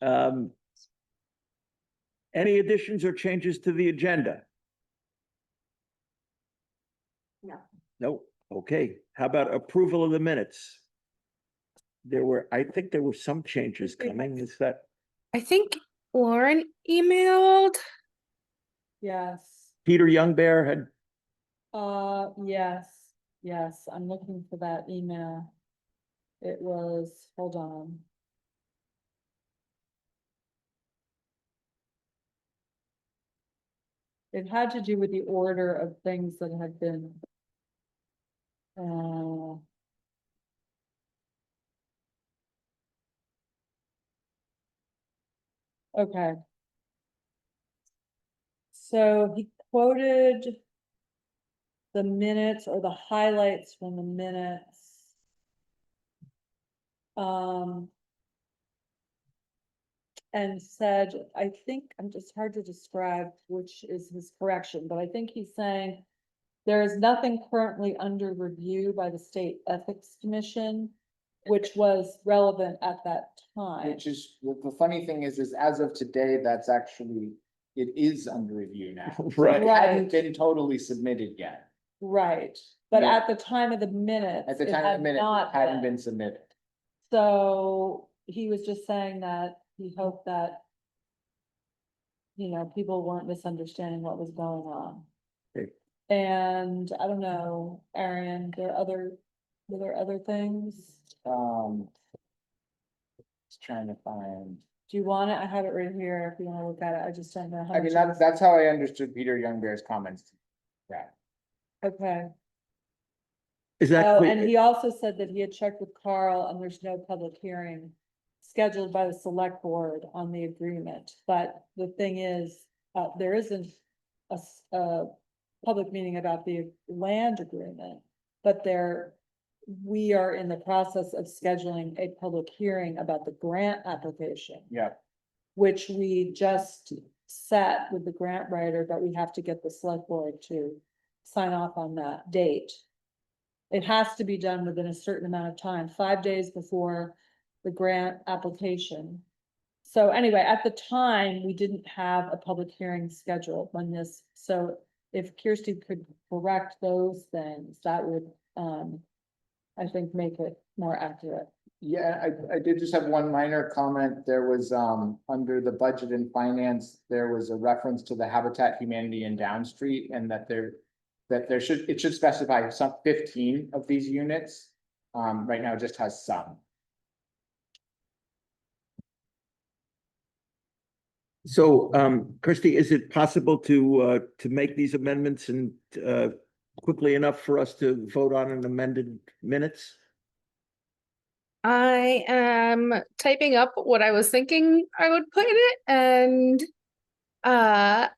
Um, any additions or changes to the agenda? No. No. Okay. How about approval of the minutes? I think there were some changes coming. Is that I think Lauren emailed. Yes. Peter Youngbear had? Yes, I'm looking for that email. It was, hold on. It had to do with the order of things that had been. Okay. So he quoted the minutes or the highlights from the minutes. And said, I think, I'm just hard to describe which is his correction, but I think he's saying there is nothing currently under review by the State Ethics Commission, which was relevant at that time. Which is, the funny thing is as of today, that's actually, it is under review now. Right. It hadn't been totally submitted yet. Right, but Yeah. at the time of the minutes. At the it time had of the minute, not it hadn't been submitted. So he was just saying that he hoped that, you know, people weren't misunderstanding what was going on. Okay. And I don't know, Arian, were there other things? Just trying to find. Do you want it? I have it right here if you want to look at it. I just don't know how I mean, much. that's how I understood Peter Youngbear's comments. Yeah. Okay. Is that Oh, clear? and he also said that he had checked with Carl and there's no public hearing scheduled by the select board on the agreement. But the thing is, there isn't a public meeting about the land agreement, but we are in the process of scheduling a public hearing about the grant application. Yeah. Which we just set with the grant writer, but we have to get the select board to sign off on that date. It has to be done within a certain amount of time, 5 days before the grant application. So anyway, at the time, we didn't have a public hearing scheduled when this, so if Kirsty could correct those things, that would, I think, make it more accurate. Yeah, I did just have one minor comment. There was, under the budget and finance, there was a reference to the Habitat Humanity in Down Street and that it should specify some 15 of these units. Right now it just has some. So, Kirsty, is it possible to make these amendments and quickly enough for us to vote on an amended minutes? I am typing up what I was thinking I would put in it, and I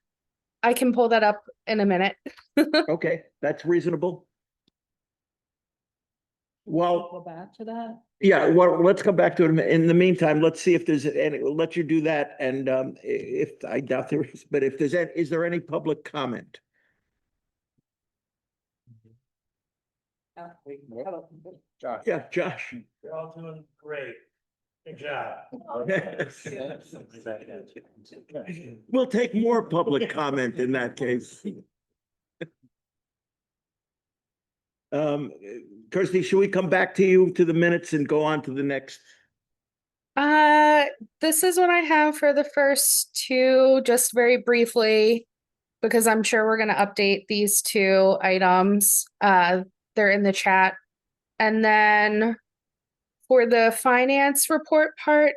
can pull that up in a minute. Okay, that's reasonable. Well, Go back to that. yeah, well, let's come back to it. In the meantime, let's see if there's any, we'll let you do that. And if I doubt there is, but if there's any, is there any public comment? Josh. Yeah, Josh. You're all doing great. Good job. We'll take more public comment in that case. Kirsty, should we come back to you to the minutes and go on to the next? This is what I have for the first two, just very briefly, because I'm sure we're gonna update these two items. They're in the chat. And then for the finance report part,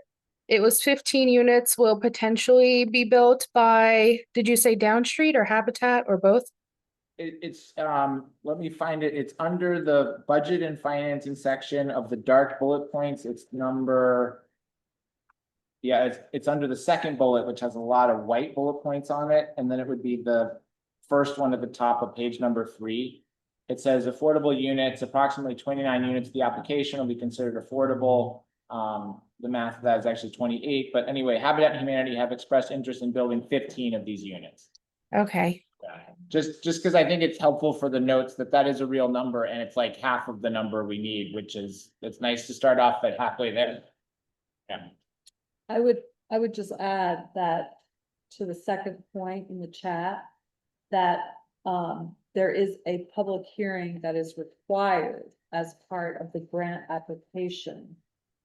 it was 15 units will potentially be built by, did you say Down Street or Habitat or both? It's, let me find it. It's under the budget and financing section of the dark bullet points. It's number. Yeah, it's under the second bullet, which has a lot of white bullet points on it. And then it would be the first one at the top of page number 3. It says affordable units, approximately 29 units. The application will be considered affordable. The math of that is actually 28. But anyway, Habitat and Humanity have expressed interest in building 15 of these units. Okay. Just because I think it's helpful for the notes that is a real number and it's like half of the number we need, which is, it's nice to start off at halfway there. Yeah. I would I would just add that to the second point in the chat, that there is a public hearing that is required as part of the grant application.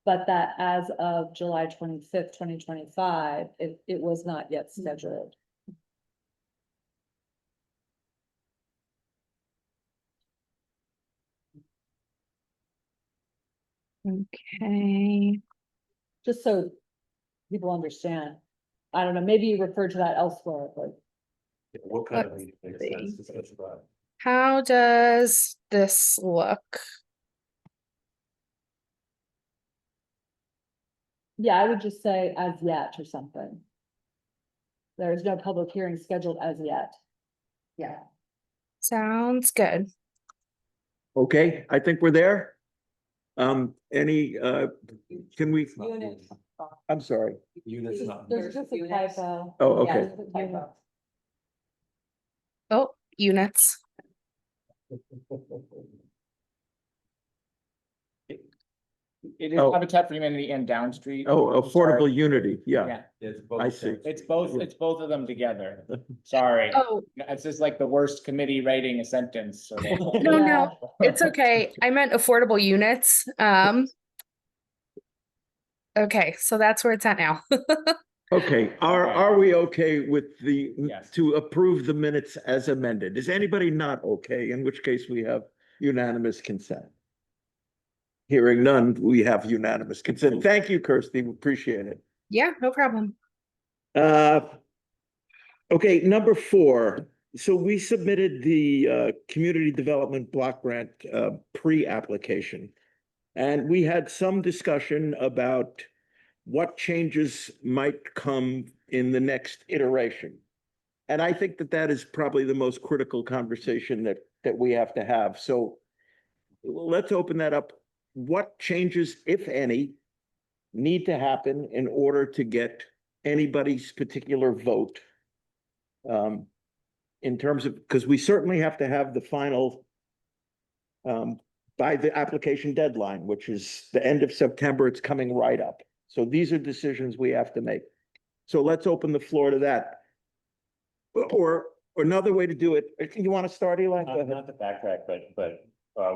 But that as of July 25th, 2025, it was not yet scheduled. Okay. Just so people understand. I don't know, maybe you referred to that elsewhere, but What kind of Let's meeting makes see. sense to specify? How does this look? yeah, I would just say as yet or something. There is no public hearing scheduled as yet. Yeah. Sounds good. Okay, I think we're there. Any, can we, I'm sorry. Units not. There's just a typo. Oh, Yeah, okay. there's a typo. Oh, units. It is Oh. Habitat for Humanity and Down Street. Oh, I'm sorry. affordable unity, yeah. Yeah, It's both I see. it's both of them together. Sorry. Oh, It's just like the worst committee writing a sentence. So no, Yeah. no, it's okay. I meant affordable units. Okay, so that's where it's at now. Okay, are we okay with the, Yes. to approve the minutes as amended? Is anybody not okay? In which case we have unanimous consent. Hearing none, we have unanimous consent. Thank you, Kirsty, we appreciate it. Yeah, no problem. Okay, number 4. So we submitted the community development block grant pre-application. And we had some discussion about what changes might come in the next iteration. And I think that that is probably the most critical conversation that we have to have. So let's open that up. What changes, if any, need to happen in order to get anybody's particular vote? In terms of, because we certainly have to have the final by the application deadline, which is the end of September. It's coming right up. So these are decisions we have to make. So let's open the floor to that. Or another way to do it, you want to start, Eli? Go ahead. Not to backtrack, but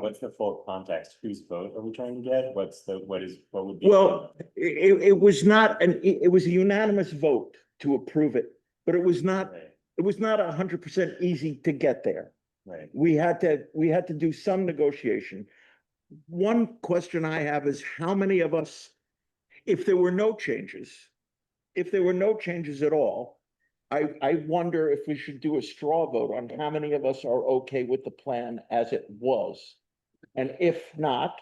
what's the full context? Whose vote are we trying to get? What would be? Well, it was not it was a unanimous vote to approve it, but it was not, Right, it was not 100% easy to get there. right. We had to do some negotiation. One question I have is how many of us, if there were no changes at all, I wonder if we should do a straw vote on how many of us are okay with the plan as it was. And if not,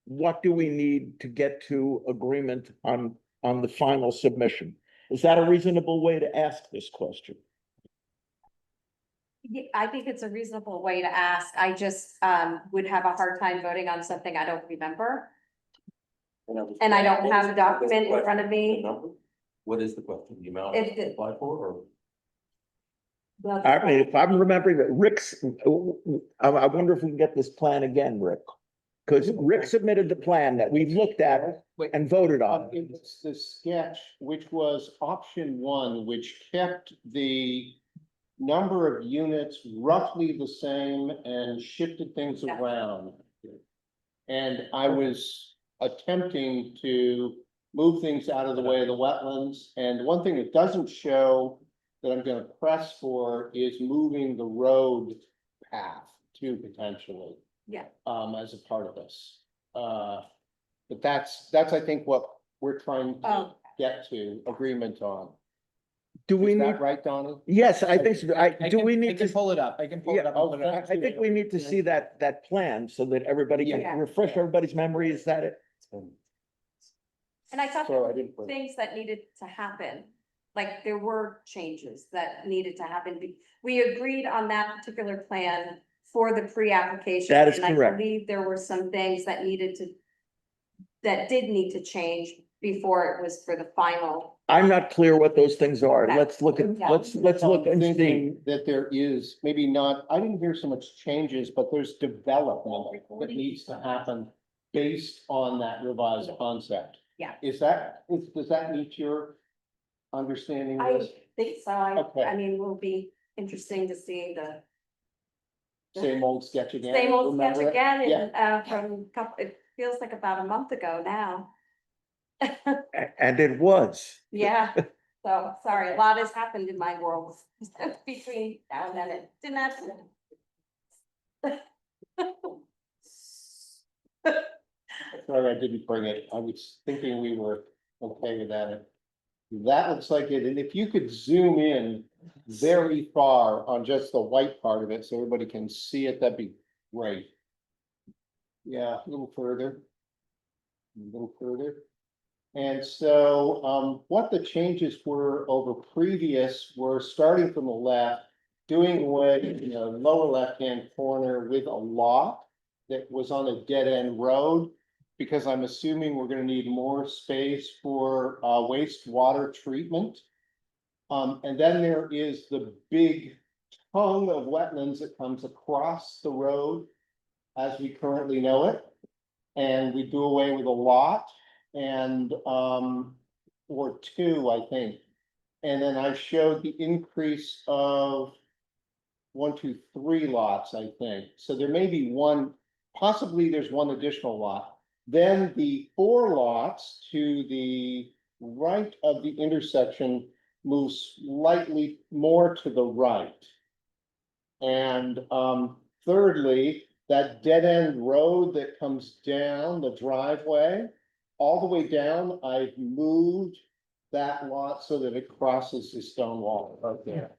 what do we need to get to agreement on the final submission? Is that a reasonable way to ask this question? Yeah, I think it's a reasonable way to ask. I just would have a hard time voting on something I don't remember. And I don't have the document in front of me. What is the question? The amount If to the- apply for, or? I mean, if I'm remembering that Rick's, I wonder if we can get this plan again, Rick. Because Rick submitted the plan that we've looked at and voted on. It was the sketch, which was option 1, which kept the number of units roughly the same and shifted things Yeah. around. And I was attempting to move things out of the way of the wetlands. And one thing that doesn't show that I'm gonna press for is moving the road path too, potentially. Yeah. As a part of this. But that's, I think, what we're trying to Oh, get to agreement on. Do we Is need, that right, Donnie? yes, I think, so. Do we I need can to? pull it up. I can pull it Yeah, up. and put it I up. think we need to see that plan so that everybody Yeah. can refresh everybody's memory. Is that it? and I thought Sorry, I there were didn't put- things that needed to happen. Like there were changes that needed to happen. We agreed on that particular plan for the pre-application. That is and correct. I believe there were some things that that did need to change before it was for the final. I'm not clear what those things are. Okay. Let's look at, Yeah. let's look I'm and see. thinking that there is, maybe not, I didn't hear so much changes, but there's development that needs to happen based on that revised concept. Yeah. Does that meet your understanding I this? think so. Okay. I mean, will be interesting to see the Same old sketch again? same old sketch Remember it? again Yeah. and, from couple, it feels like about a month ago now. And it was. Yeah, so, sorry, a lot has happened in my world between now and then. It didn't happen. Sorry, I didn't bring it. I was thinking we were okay with that. That looks like it, and if you could zoom in very far on just the white part of it, so everybody can see it, that'd be great. Yeah, a little further. A little further. And so, what the changes were over previous were starting from the left, doing away in the lower left-hand corner with a lot that was on a dead-end road, because I'm assuming we're gonna need more space for wastewater treatment. And then there is the big tongue of wetlands that comes across the road as we currently know it. And we do away with a lot and or two, I think. And then I showed the increase of 1, 2, 3 lots, I think. So there may be one, possibly there's one additional lot. Then the 4 lots to the right of the intersection moves slightly more to the right. And thirdly, that dead end road that comes down the driveway, all the way down, I've moved that lot so that it crosses the stone wall right there.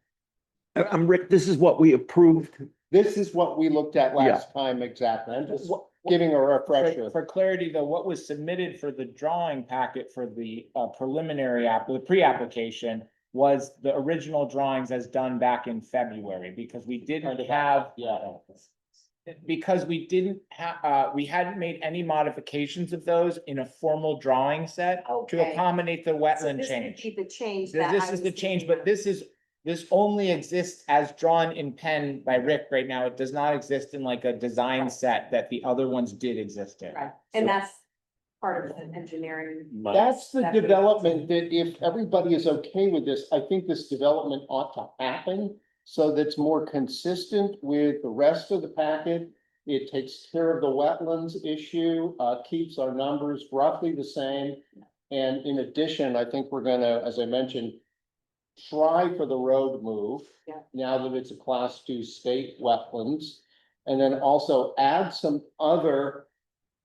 I'm Rick, this is what we approved. This is what we looked at last time exactly. I'm just giving a refresher. For clarity, though, what was submitted for the drawing packet for the preliminary the pre-application was the original drawings as done back in February, because we didn't have, because we didn't have, we hadn't made any modifications of those in a formal drawing set to Okay. accommodate the So wetland this would change. be the change This that this I is was the change, thinking but of. this only exists as drawn in pen by Rick right now. It does not exist in like a design Right. set that the other ones did exist in. Right, and that's part of the engineering. That's the That we- development that if everybody is okay with this, I think this development ought to happen. So that's more consistent with the rest of the packet. It takes care of the wetlands issue, keeps our numbers roughly the same. And in addition, I think we're gonna, as I mentioned, try for the road move. Yeah. Now that it's a class 2 state wetlands. And then also add some other,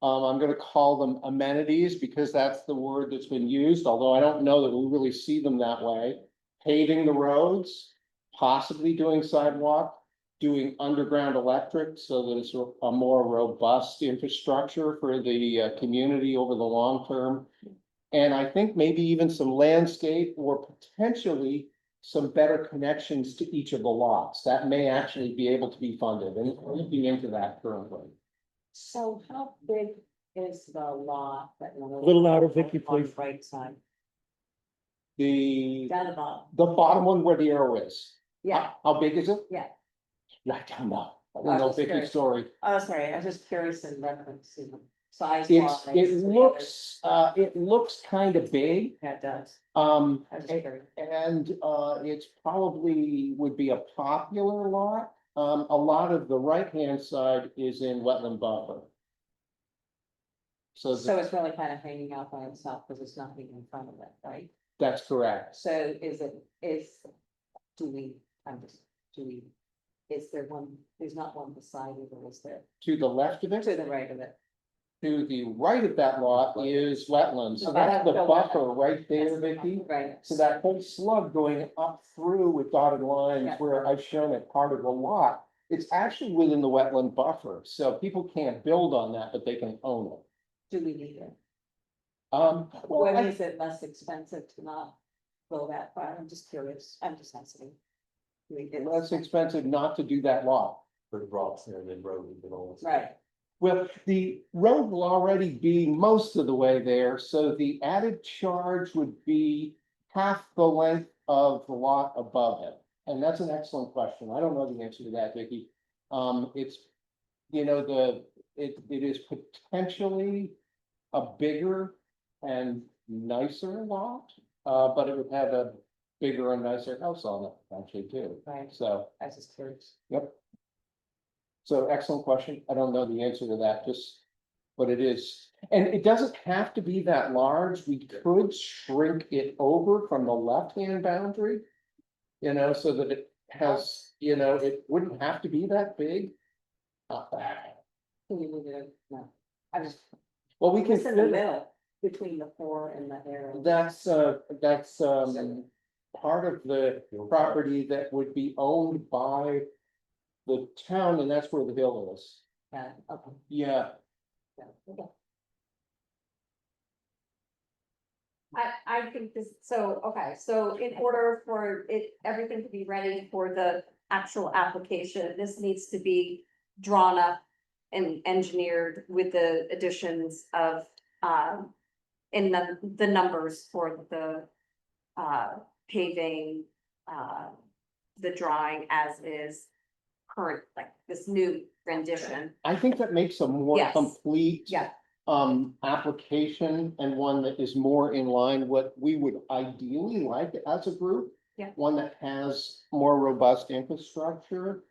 I'm gonna call them amenities, because that's the word that's been used, although I don't know that we really see them that way. Paving the roads, possibly doing sidewalk, doing underground electric, so that it's a more robust infrastructure for the community over the long term. And I think maybe even some landscape or potentially some better connections to each of the lots. That may actually be able to be funded, and we're looking into that currently. So how big is the lot that? A little louder, Vicky, on the please. Right side, The down the bottom, bottom one where the arrow is. yeah, How big is it? yeah. I don't know. I I don't know was Vicky's curious. story. Oh, sorry, I was just curious in reference to the size. It wise, it looks kind of big. Yeah, it does, I was just curious. and it's probably would be a popular lot. A lot of the right-hand side is in wetland buffer. So So it's really kind of hanging out by itself, because it's nothing in front of it, right? that's correct. So is there one, there's not one beside it, or is there, To the left of it, to the right of it? to the right of that lot is wetlands. So that's the buffer right there, Vicky. Right. So that whole slug going up through with dotted lines Yeah. where I've shown it part of the lot, it's actually within the wetland buffer. So people can't build on that, but they can own it. Do we need it? Well, When I- is it less expensive to not go that far? I'm just curious, I'm just asking. Do we get- less expensive not to do that lot. Right, Well, the road will already be most of the way there, so the added charge would be half the length of the lot above it. And that's an excellent question. I don't know the answer to that, Vicky. It's, you know, it is potentially a bigger and nicer lot. but it would have a bigger and nicer house on it, actually, too. Right. So, I was just curious. yep. So excellent question. I don't know the answer to that, just, but it is. And it doesn't have to be that large. We could shrink it over from the left-hand boundary. You know, so that it has, you know, it wouldn't have to be that big. Can you move it? No, I just, Well, we can. it's in the middle, between the 4 and the arrow. That's part of the property that would be owned by the town, and that's where the hill is. Yeah, okay, Yeah, yeah, okay. I think this, so, okay, so in order for it, everything to be ready for the actual application, this needs to be drawn up and engineered with the additions of, in the numbers for the, paving, the drawing as is current, like this new rendition. I think that makes a more Yes. complete. Yeah. Application, and one that is more in line what we would ideally like as a group. Yeah. One that has more robust infrastructure.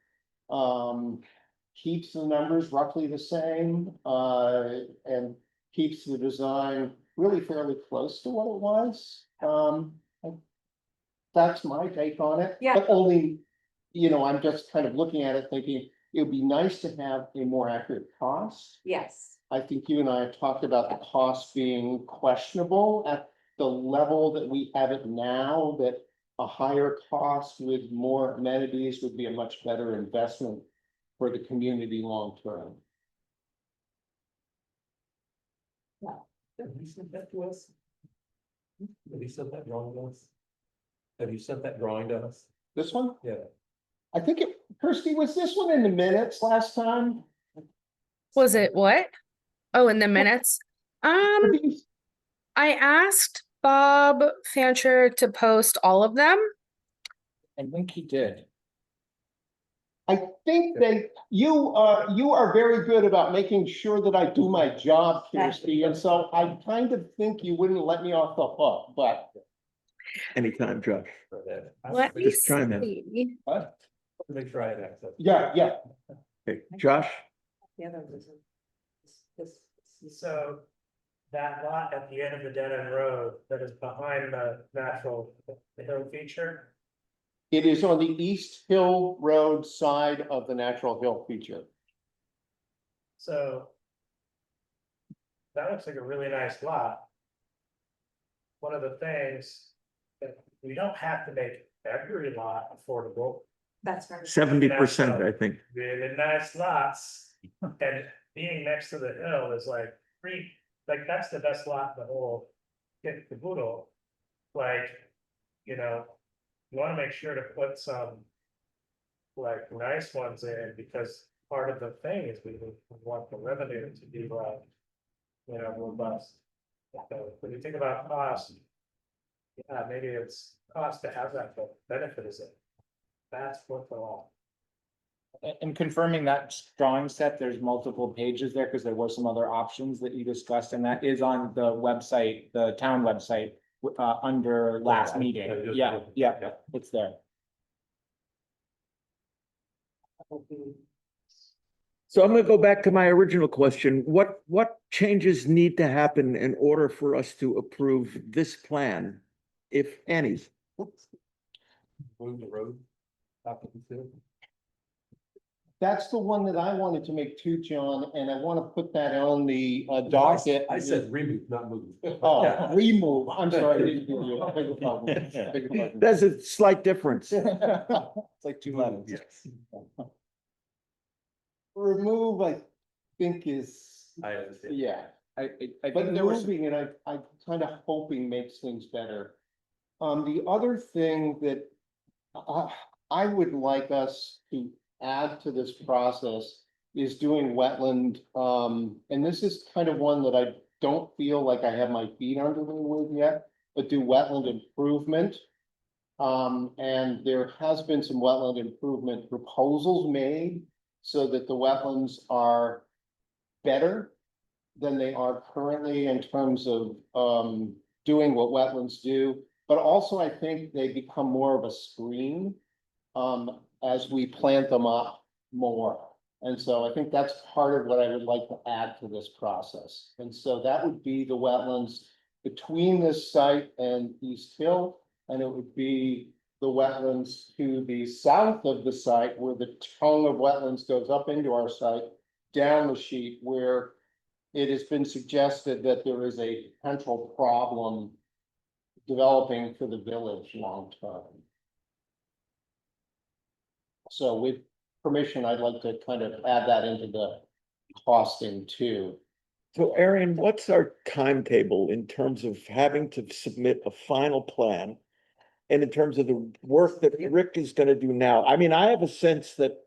Keeps the numbers roughly the same, and keeps the design really fairly close to what it was. That's my take on it. Yeah. But only, you know, I'm just kind of looking at it thinking, it would be nice to have a more accurate cost. Yes, I think you and I have talked about the cost being questionable at the level that we have it now, that a higher cost with more amenities would be a much better investment for the community long term. Have you sent that to us? Have you sent that drawing to us? Have you sent that drawing to us? This one, Yeah. I think it, Kirsty, was this one in the minutes last time? Was it what? Oh, in the minutes? I asked Bob Fancher to post all of them. I think he did. I think you are very good about making sure that I do my job, Kirsty, and so I kind of think you wouldn't let me off the hook, but. Anytime, Josh. Let me Just chime in. see. What? To make sure I had access. Yeah. Okay, Josh? The other was this. So that lot at the end of the dead end road that is behind the natural hill feature, It is on the East Hill Road side of the Natural Hill feature. so that looks like a really nice lot. One of the things that we don't have to make every lot affordable. that's right. 70%, I think. Really nice lots, and being next to the hill is like that's the best lot in the whole kit caboodle. Like, you know, you wanna make sure to put some like nice ones in, because part of the thing is we want the revenue to be like, you know, robust. So when you think about cost, yeah, maybe it's cost to have that, but benefit is it. That's worth a lot. And confirming that drawing set, there's multiple pages there, because there were some other options that you discussed, and that is on the website, the town website. Under last meeting, yeah, it's there. So I'm gonna go back to my original question. What changes need to happen in order for us to approve this plan, if any? Move the road. That's the one that I wanted to make too, John, and I want to put that on the docket. I said remove, not move. Oh, remove, I'm sorry. I didn't hear you. Beg your pardon. Beg your pardon. There's a slight difference. It's like two letters. Yes. Remove, I think is, I understand. yeah, I but think there was, moving it, I kind of hoping makes things better. The other thing that I would like us to add to this process is doing wetland, and this is kind of one that I don't feel like I have my feet under me with yet, but do wetland improvement. And there has been some wetland improvement proposals made so that the wetlands are better than they are currently in terms of doing what wetlands do. but also I think they become more of a screen as we plant them up more. And so I think that's part of what I would like to add to this process. And so that would be the wetlands between this site and East Hill, and it would be the wetlands to the south of the site where the tongue of wetlands goes up into our site, down the sheet where it has been suggested that there is a potential problem developing for the village long term. So with permission, I'd like to kind of add that into the costing too. So Arian, what's our timetable in terms of having to submit a final plan? And in terms of the work that Rick is gonna do now? I mean, I have a sense that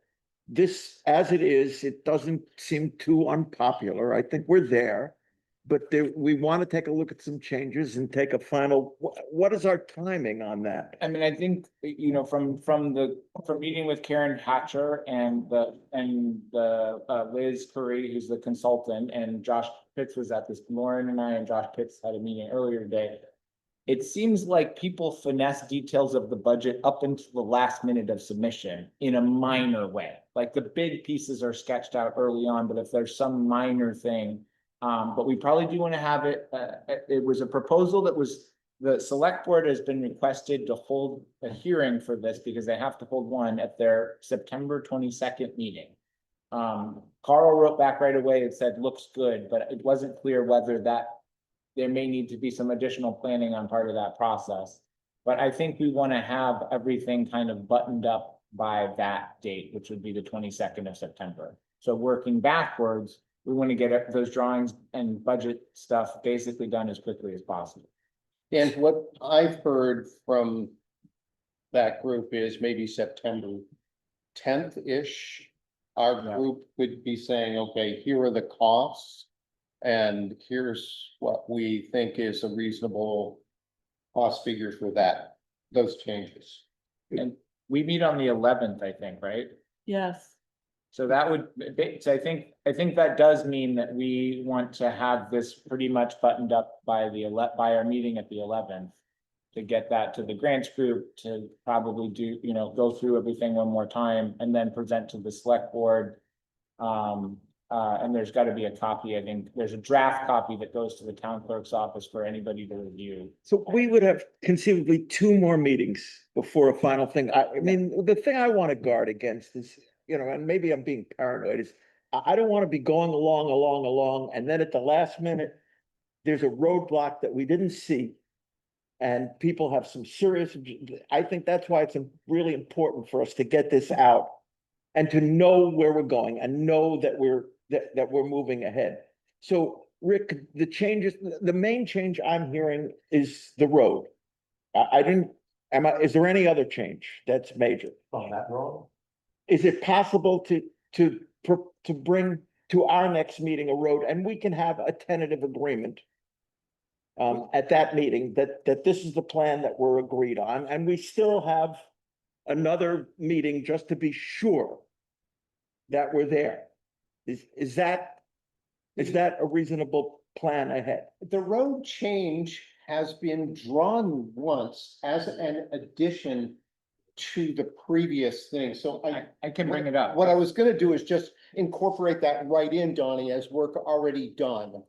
this, as it is, it doesn't seem too unpopular. I think we're there. But we want to take a look at some changes and take a final, what is our timing on that? I mean, I think, you know, from meeting with Karen Hatcher and Liz Curry, who's the consultant, and Josh Pitts was at this, Lauren and I and Josh Pitts had a meeting earlier today. It seems like people finesse details of the budget up until the last minute of submission in a minor way. Like the big pieces are sketched out early on, but if there's some minor thing, but we probably do want to have it, it was a proposal that was, the select board has been requested to hold a hearing for this because they have to hold one at their September 22nd meeting. Carl wrote back right away and said, looks good, but it wasn't clear whether that there may need to be some additional planning on part of that process. But I think we want to have everything kind of buttoned up by that date, which would be the 22nd of September. So working backwards, we want to get those drawings and budget stuff basically done as quickly as possible. And what I've heard from that group is maybe September 10th-ish. Our Yeah. group would be saying, okay, here are the costs. And here's what we think is a reasonable cost figure for that, those changes. And we meet on the 11th, I think, right? Yes. So that would, so I think that does mean that we want to have this pretty much buttoned up by by our meeting at the 11th. To get that to the grants group to probably do, you know, go through everything one more time and then present to the select board. And there's got to be a copy, I think there's a draft copy that goes to the town clerk's office for anybody to review. So we would have conceivably 2 more meetings before a final thing. I mean, the thing I want to guard against is, you know, and maybe I'm being paranoid, is I don't want to be going along, and then at the last minute, there's a roadblock that we didn't see. And people have some serious, I think that's why it's really important for us to get this out. And to know where we're going and know that we're moving ahead. So Rick, the changes, the main change I'm hearing is the road. Is there any other change that's major? On that road? Is it possible to bring to our next meeting a road, and we can have a tentative agreement at that meeting that this is the plan that we're agreed on, and we still have another meeting just to be sure that we're there. Is that a reasonable plan ahead? The road change has been drawn once as an addition to the previous thing, so I can bring it up. What I was gonna do is just incorporate that right in, Donnie, as work already done.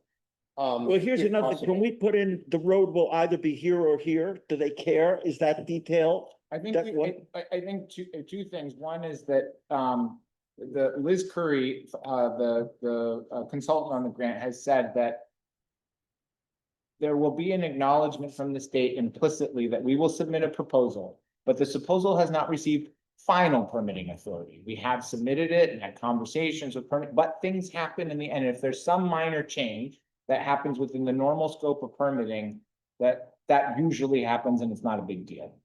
Well, here's if another, possible. can we put in the road will either be here or here? Do they care? Is that detail? I think, That's what- I think two things. One is that, the Liz Curry, the consultant on the grant has said that there will be an acknowledgement from the state implicitly that we will submit a proposal, but the proposal has not received final permitting authority. We have submitted it and had conversations with but things happen in the end. If there's some minor change that happens within the normal scope of permitting, that usually happens and it's not a big deal.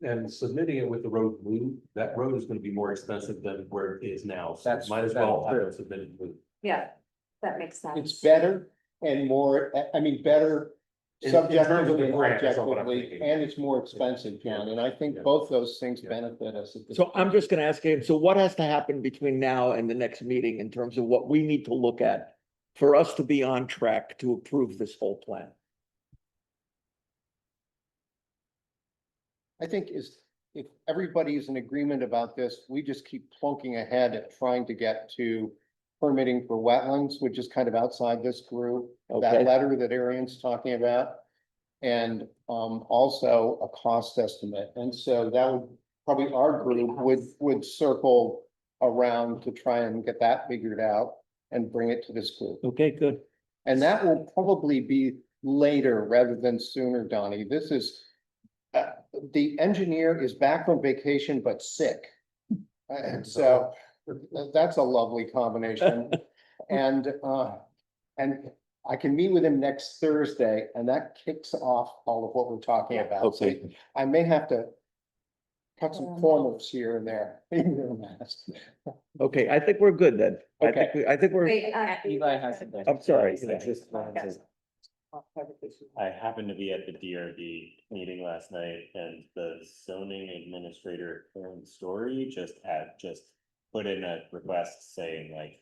And submitting it with the road blue, that road is gonna be more expensive than where it is now. So That's- might as well that's have true. it submitted with. Yeah, that makes sense. It's better and more, I mean, better In terms of the subjectively and grant, that's what I'm objectively, thinking. and it's more expensive, John, and I think Yeah. both those things Yeah. benefit us. at this So I'm point. just gonna ask him, so what has to happen between now and the next meeting in terms of what we need to look at for us to be on track to approve this whole plan? I think is, if everybody's in agreement about this, we just keep plunking ahead at trying to get to permitting for wetlands, which is kind of outside this group, Okay. that letter that Arian's talking about. And also a cost estimate. And so that would, probably our group would circle around to try and get that figured out and bring it to this group. Okay, good. And that will probably be later rather than sooner, Donnie. This is, the engineer is back from vacation but sick. And so that's a lovely combination. And I can meet with him next Thursday and that kicks off all of what we're talking about. So Okay. I may have to cut some corners here and there. Okay, I think we're good then. Okay. I think we're, Wait, Eli has. I'm sorry. I happened to be at the DRB meeting last night and the zoning administrator, Karen Story, just put in a request saying like,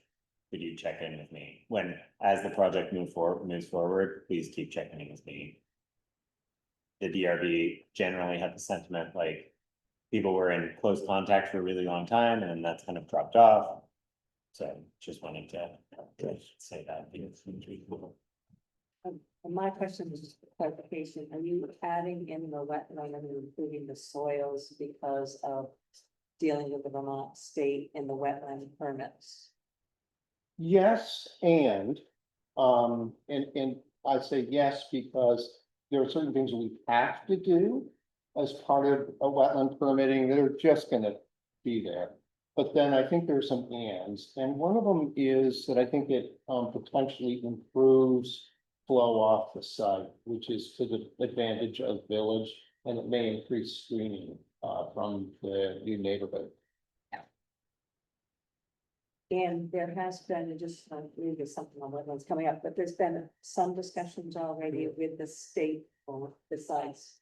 could you check in with me when, as the project moves forward, please keep checking in with me. The DRB generally had the sentiment like people were in close contact for a really long time and that's kind of dropped off. So just wanted to say that. And my question is just for clarification, are you adding in the wetland and including the soils because of dealing with the Vermont state and the wetland permits? Yes, and I say yes because there are certain things we have to do as part of a wetland permitting that are just gonna be there. But then I think there's some ands, and one of them is that I think it potentially improves flow off the site, which is to the advantage of village, and it may increase screening from the new neighborhood. And there has been, just, I believe there's something on wetlands coming up, but there's been some discussions already with the state on besides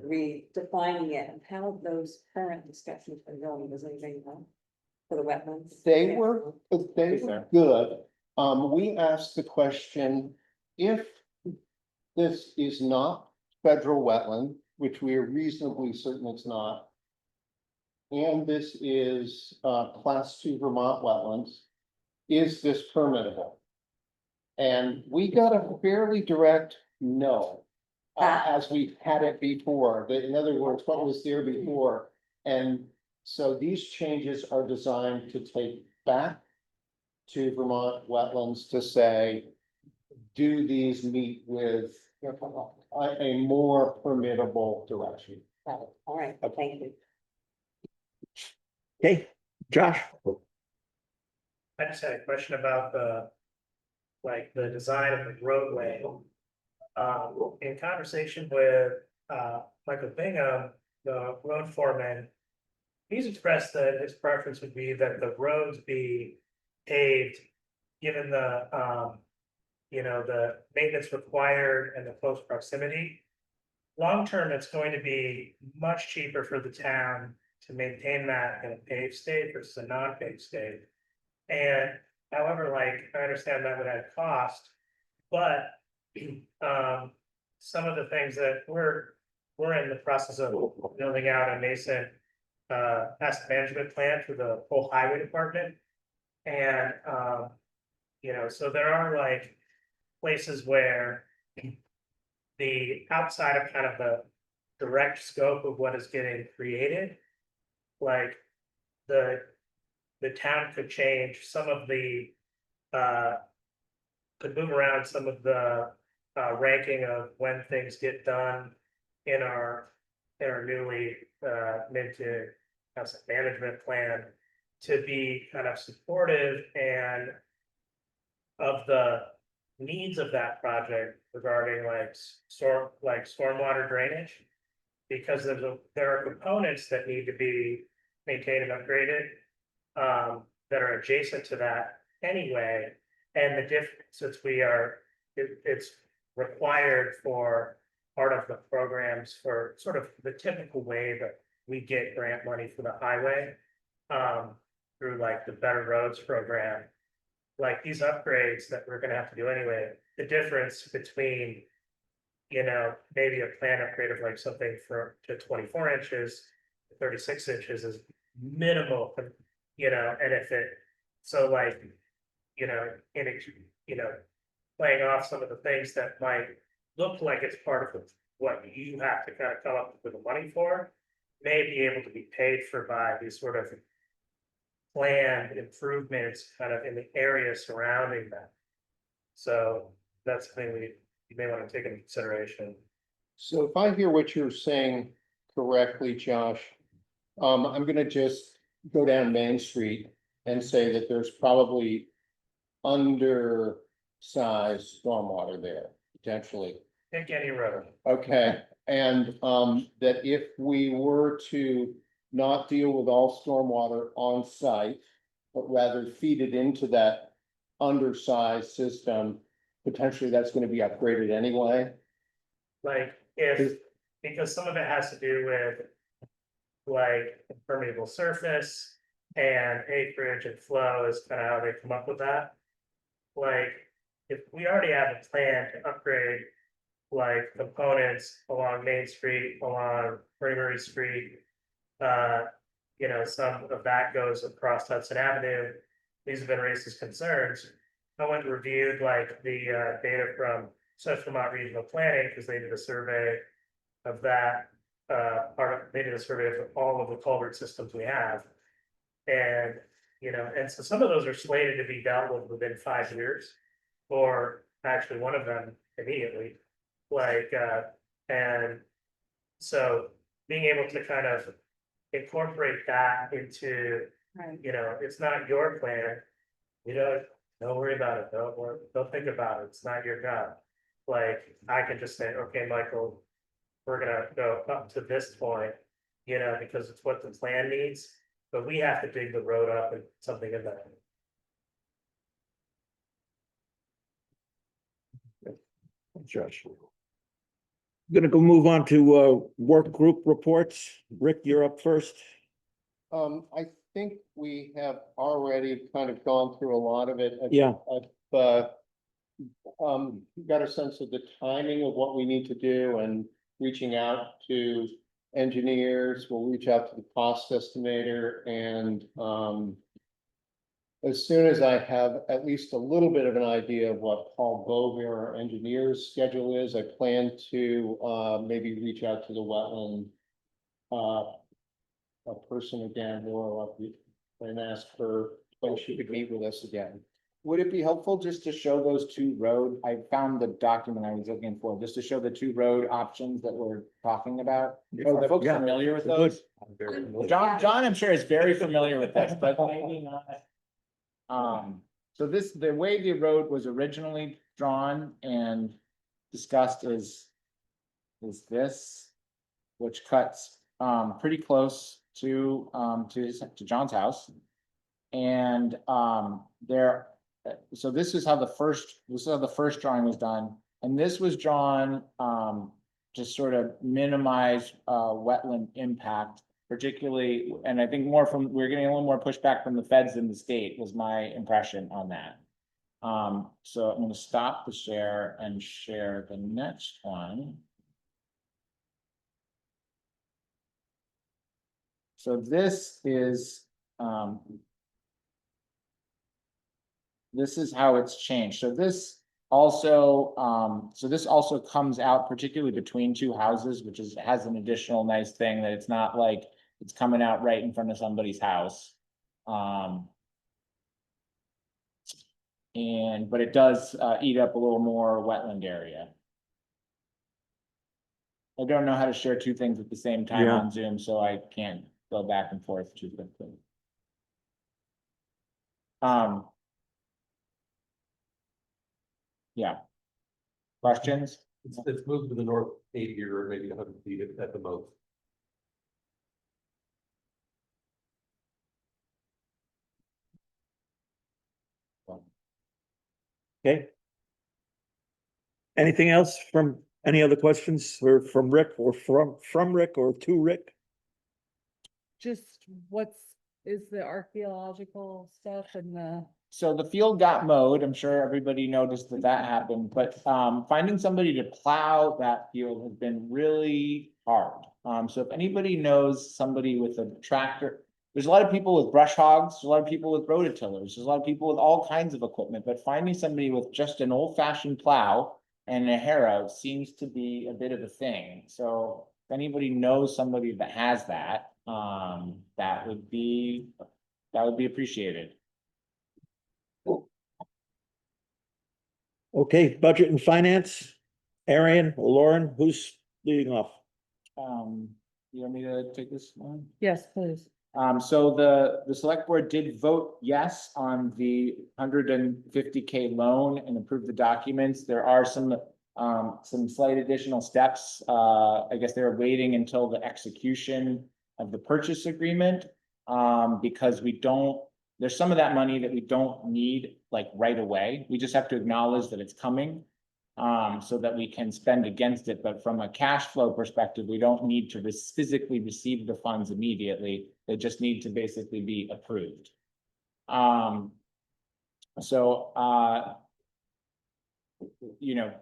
redefining it, and how those current discussions are going, does anybody know? For the wetlands? They were good. We asked the question, if this is not federal wetland, which we are reasonably certain it's not, and this is class 2 Vermont wetlands, is this permittable? And we got a fairly direct no, as we had it before. In other words, what was there before? And so these changes are designed to take back to Vermont wetlands to say, do these meet with a more permittable direction? All right, thank you. Okay, Josh? I just had a question about the design of the roadway. In conversation with, Michael Bingham, the road foreman, he's expressed that his preference would be that the roads be paved, given the, the maintenance required and the close proximity. Long-term, it's going to be much cheaper for the town to maintain that in a paved state versus a non-paved state. And however, like, I understand that would add cost, but some of the things that we're in the process of building out a nascent asset management plan for the whole highway department. And so there are like places where the outside of kind of the direct scope of what is getting created, like the town could change some of the could move around some of the ranking of when things get done in our newly minted asset management plan to be kind of supportive and of the needs of that project regarding like stormwater drainage. Because there are components that need to be maintained and upgraded that are adjacent to that anyway. And the difference, since it's required for part of the programs for sort of the typical way that we get grant money for the highway through like the Better Roads program. Like these upgrades that we're gonna have to do anyway, the difference between maybe a plan upgrade of like something to 24 inches, 36 inches is minimal, and if it, so like, in it, playing off some of the things that might look like it's part of what you have to kind of come up with the money for, may be able to be paid for by these sort of planned improvements kind of in the area surrounding that. So that's something you may want to take into consideration. So if I hear what you're saying correctly, Josh, I'm gonna just go down Main Street and say that there's probably undersized stormwater there, potentially. Pick any road. Okay, and that if we were to not deal with all stormwater on site, but rather feed it into that undersized system, potentially that's gonna be upgraded anyway. Like if, because some of it has to do with like impermeable surface and acreage and flow is kind of how they come up with that. Like, if we already have a plan to upgrade like components along Main Street, along Braemery Street. Some of that goes across Hudson Avenue. These have been raised as concerns. I went and reviewed like the data from Central Vermont Regional Planning, because they did a survey of that. They did a survey of all of the culvert systems we have. And, and so some of those are slated to be dealt with within 5 years, or actually one of them immediately. And so being able to kind of incorporate that into, Right. it's not your plan. Don't worry about it. Don't think about it. It's not your job. Like, I can just say, okay, Michael, we're gonna go up to this point, because it's what the plan needs, but we have to dig the road up and something in that. Josh. Gonna go move on to work group reports. Rick, you're up first. I think we have already kind of gone through a lot of it. Yeah. But got a sense of the timing of what we need to do and reaching out to engineers. We'll reach out to the cost estimator, and as soon as I have at least a little bit of an idea of what Paul Bovier, our engineer's schedule is, I plan to maybe reach out to the wetland a person again, Laura, and ask her when she could meet with us again. Would it be helpful just to show those two road, I found the document I was looking for, just to show the two road options that we're talking about? Are folks Yeah. familiar with Good. those? I'm very familiar. John, I'm sure is very familiar with this, but maybe not. So the way the road was originally drawn and discussed is this, which cuts, pretty close to John's house. And, so this is how the first drawing was done, and this was drawn, to sort of minimize, wetland impact. Particularly, and I think we're getting a little more pushback from the feds than the state, was my impression on that. So I'm gonna stop the share and share the next one. So this is how it's changed. So this also comes out particularly between two houses, which has an additional nice thing that it's not like it's coming out right in front of somebody's house. But it does eat up a little more wetland area. I don't know how to share two things at the same time Yeah. on Zoom, so I can't go back and forth too quickly. Yeah. Questions? It's moved to the north 80 or maybe 100 feet at the most. Okay. Anything else from any other questions or from Rick or from Rick or to Rick? Just is the archaeological stuff and the so the field got mowed. I'm sure everybody noticed that that happened, but finding somebody to plow that field has been really hard. So if anybody knows somebody with a tractor, there's a lot of people with brush hogs, there's a lot of people with rototillers, there's a lot of people with all kinds of equipment, but finding somebody with just an old-fashioned plow and a harrow seems to be a bit of a thing. So if anybody knows somebody that has that, that would be appreciated. Okay, budget and finance, Arian, Lauren, who's leading off? You want me to take this one? Yes, please. So the select board did vote yes on the 150K loan and approve the documents. There are some slight additional steps. I guess they're waiting until the execution of the purchase agreement. Because there's some of that money that we don't need like right away. We just have to acknowledge that it's coming. So that we can spend against it, but from a cash flow perspective, we don't need to physically receive the funds immediately. They just need to basically be approved. You know,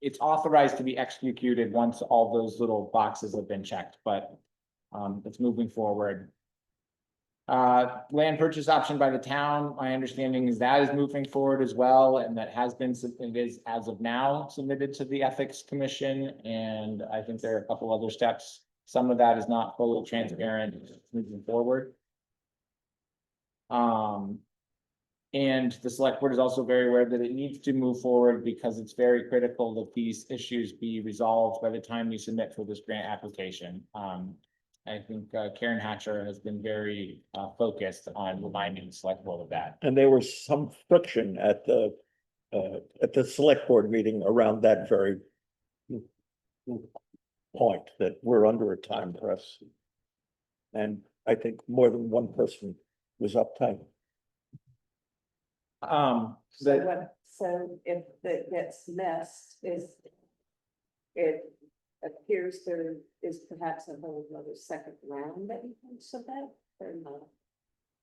it's authorized to be executed once all those little boxes have been checked, but it's moving forward. Land purchase option by the town, my understanding is that is moving forward as well, and that has been, it is as of now submitted to the Ethics Commission, and I think there are a couple other steps. Some of that is not fully transparent, moving forward. And the select board is also very aware that it needs to move forward because it's very critical that these issues be resolved by the time we submit for this grant application. I think Karen Hatcher has been very focused on reminding the select board of that. And there was some friction at the select board meeting around that very point, that we're under a time press. And I think more than one person was uptight. So if that gets missed, it appears there is perhaps a whole other second round that you can submit, or not?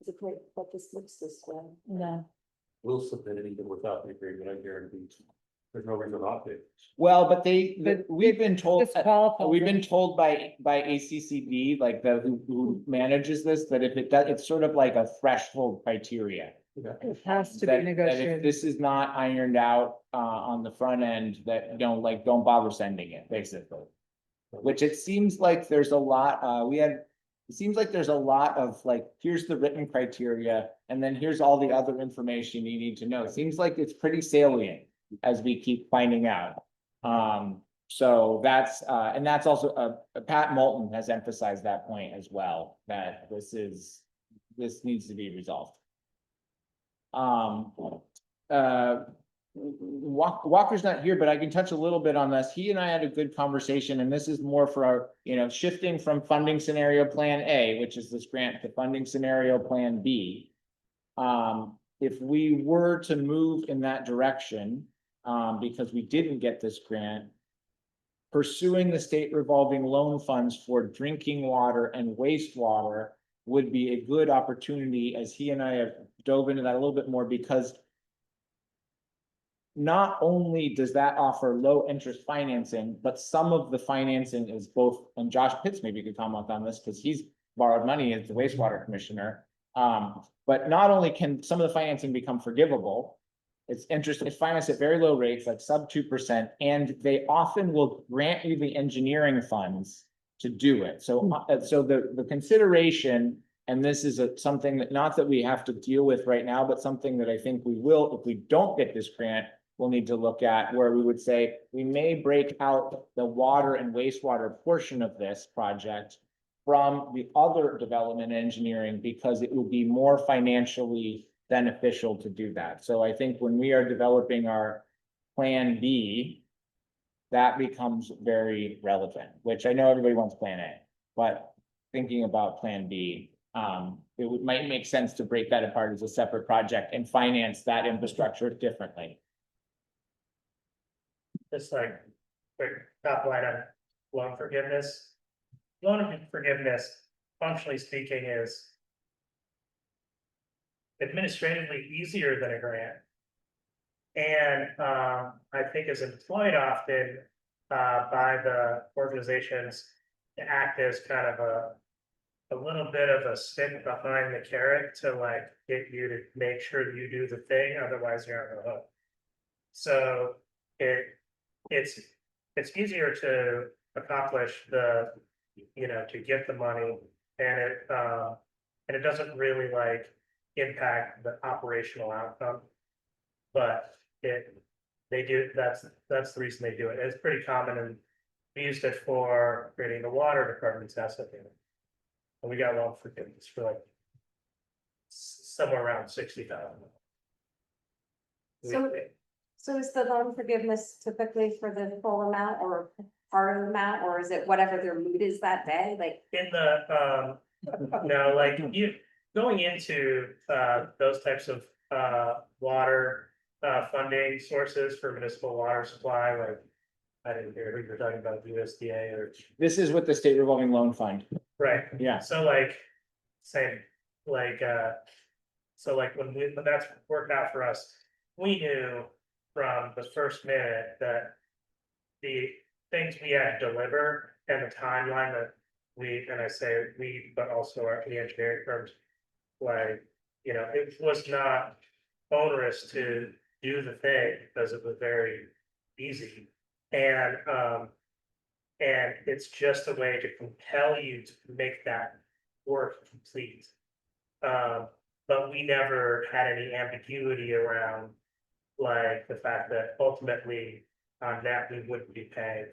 Is it great, but this looks this way? No. We'll submit it even without the agreement, I guarantee. There's no reason not to. Well, but But we've been told, disqualifies we've been it. told by ACCD, like who manages this, that if it does, it's sort of like a threshold criteria. It has to That be if negotiated. this is not ironed out on the front end, that don't bother sending it, basically. Which it seems like there's a lot, it seems like there's a lot of like, here's the written criteria, and then here's all the other information you need to know. It seems like it's pretty salient as we keep finding out. So that's, and that's also, Pat Moulton has emphasized that point as well, that this needs to be resolved. Walker's not here, but I can touch a little bit on this. He and I had a good conversation, and this is more for our, shifting from funding scenario plan A, which is this grant, to funding scenario plan B. If we were to move in that direction, because we didn't get this grant, pursuing the state revolving loan funds for drinking water and wastewater would be a good opportunity, as he and I have dove into that a little bit more, because not only does that offer low interest financing, but some of the financing is both, and Josh Pitts maybe could comment on this because he's borrowed money as the wastewater commissioner. But not only can some of the financing become forgivable, it's financed at very low rates, like sub 2%, and they often will grant you the engineering funds to do it. So, the consideration, and this is something that, not that we have to deal with right now, but something that I think we will, if we don't get this grant, we'll need to look at, where we would say, we may break out the water and wastewater portion of this project from the other development engineering, because it will be more financially beneficial to do that. So I think when we are developing our plan B, that becomes very relevant, which I know everybody wants plan A, but thinking about plan B, might make sense to break that apart as a separate project and finance that infrastructure differently. Just like quick top line on loan forgiveness. Loan forgiveness, functionally speaking, is administratively easier than a grant. And I think is employed often by the organizations to act as kind of a little bit of a stick behind the carrot to like get you to make sure you do the thing, otherwise you're on the hook. So it's easier to accomplish the, to get the money, and it doesn't really like impact the operational outcome. But they do, that's the reason they do it. It's pretty common, and we used it for creating the water department's asset payment. And we got loan forgiveness for like somewhere around 60,000. So is the loan forgiveness typically for the full amount or part of the amount, or is it whatever their mood is that day, like? In the, no, like you, going into, those types of, water, funding sources for municipal water supply, like, I didn't hear who you're talking about, USDA or, This is with the state revolving loan fund. right? Yeah. So like, same, like, so like when that's worked out for us, we knew from the first minute that the things we had to deliver and the timeline that and I say we, but also the engineering firms, like, it was not onerous to do the thing because it was very easy. And it's just a way to compel you to make that work complete. But we never had any ambiguity around like the fact that ultimately on that we wouldn't be paid.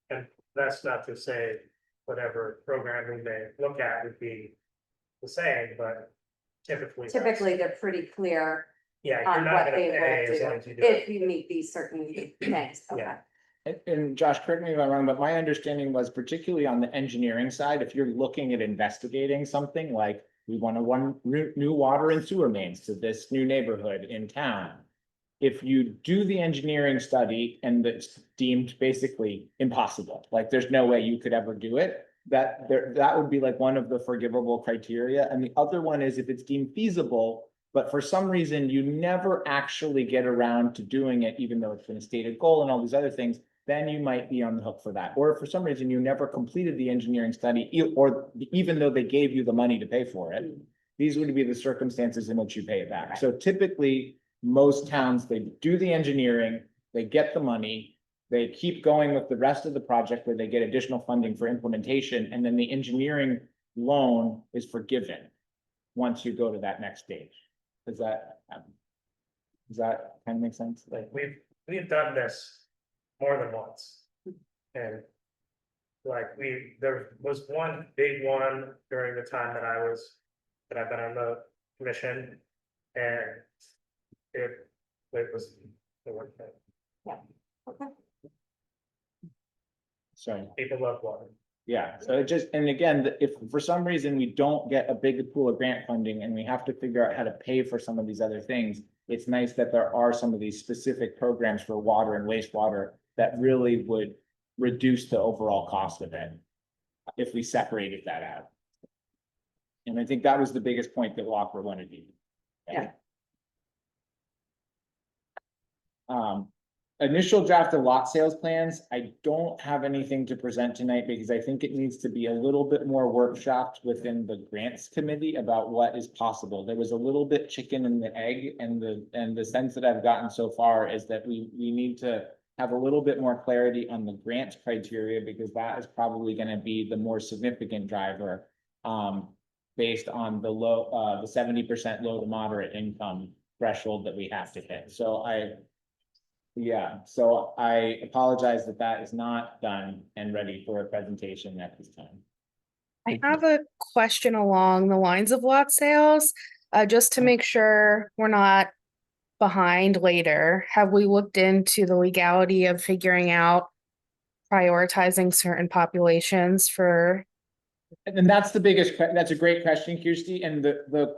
And that's not to say whatever program we may look at would be the same, but typically. Typically, they're pretty clear Yeah, you're on not what gonna they pay will as do long as you do if it. you meet these certain things, okay. Yeah. And Josh, correct me if I'm wrong, but my understanding was particularly on the engineering side, if you're looking at investigating something like we want to run new water and sewer mains to this new neighborhood in town. If you do the engineering study and it's deemed basically impossible, like there's no way you could ever do it, that would be like one of the forgivable criteria. And the other one is if it's deemed feasible, but for some reason you never actually get around to doing it, even though it's been a stated goal and all these other things, then you might be on the hook for that. Or if for some reason you never completed the engineering study, or even though they gave you the money to pay for it, these would be the circumstances in which you pay it back. So typically, most towns, they do the engineering, they get the money, they keep going with the rest of the project where they get additional funding for implementation, and then the engineering loan is forgiven once you go to that next stage. Does that kind of make sense? Like we've done this more than once. And like there was one big one during the time that I've been on the commission, and it worked out. Yeah, okay. So, People love water. yeah, so it just, and again, if for some reason we don't get a big pool of grant funding and we have to figure out how to pay for some of these other things, it's nice that there are some of these specific programs for water and wastewater that really would reduce the overall cost of it if we separated that out. And I think that was the biggest point that Walker wanted to do. Yeah. Initial draft of lot sales plans, I don't have anything to present tonight because I think it needs to be a little bit more workshopped within the grants committee about what is possible. There was a little bit chicken and the egg, and the sense that I've gotten so far is that we need to have a little bit more clarity on the grant criteria, because that is probably gonna be the more significant driver. Based on the low, the 70% low to moderate income threshold that we have to hit. So I apologize that is not done and ready for a presentation at this time. I have a question along the lines of lot sales, just to make sure we're not behind later. Have we looked into the legality of figuring out prioritizing certain populations for? And that's the biggest, that's a great question, Kirsty, and the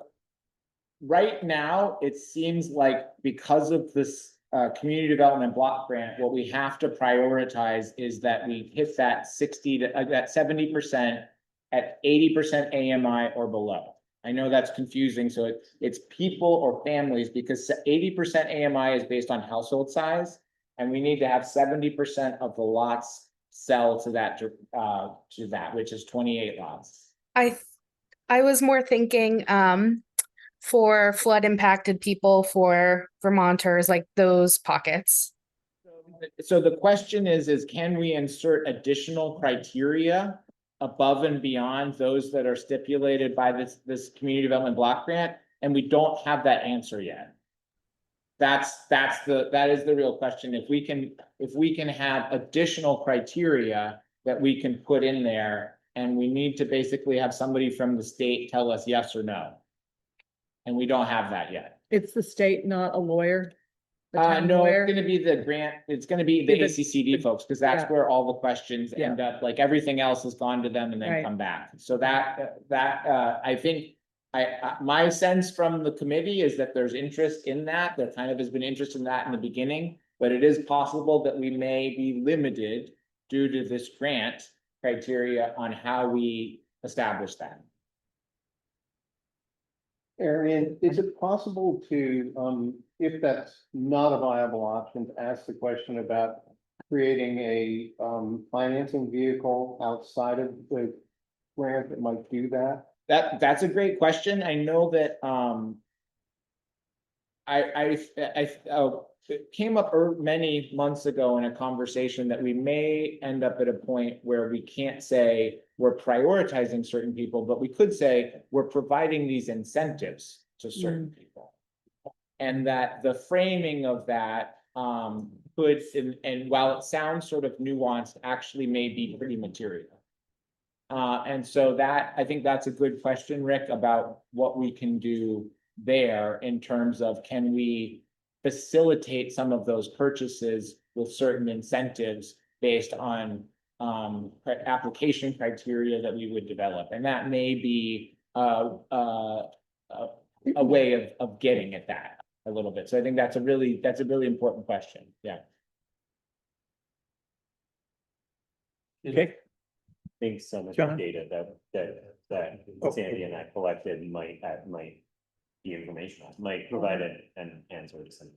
right now, it seems like because of this community development block grant, what we have to prioritize is that we hit that 70% at 80% AMI or below. I know that's confusing, so it's people or families, because 80% AMI is based on household size. And we need to have 70% of the lots sell to that, which is 28 lots. I was more thinking for flood impacted people, for Vermonters, like those pockets. So the question is can we insert additional criteria above and beyond those that are stipulated by this community development block grant? And we don't have that answer yet. That is the real question. If we can have additional criteria that we can put in there, and we need to basically have somebody from the state tell us yes or no. And we don't have that yet. It's the state, not a lawyer? The town No, lawyer? it's gonna be the grant, it's gonna be the ACCD folks, because that's yeah. where all the questions end up, like everything else has gone to them and then Right. come back. So I think my sense from the committee is that there's interest in that. There kind of has been interest in that in the beginning, but it is possible that we may be limited due to this grant criteria on how we establish that. Arian, is it possible to, if that's not a viable option, to ask the question about creating a, financing vehicle outside of the grant that might do that? That's a great question. I know that, it came up many months ago in a conversation that we may end up at a point where we can't say we're prioritizing certain people, but we could say we're providing these incentives to certain people. And that the framing of that, could, and while it sounds sort of nuanced, actually may be pretty material. And so I think that's a good question, Rick, about what we can do there in terms of, can we facilitate some of those purchases with certain incentives based on application criteria that we would develop, and that may be a way of getting at that a little bit. So I think that's a really important question. Yeah. Okay, I think some of the John? data that Sandy and I collected might be informational, might provide an answer to some.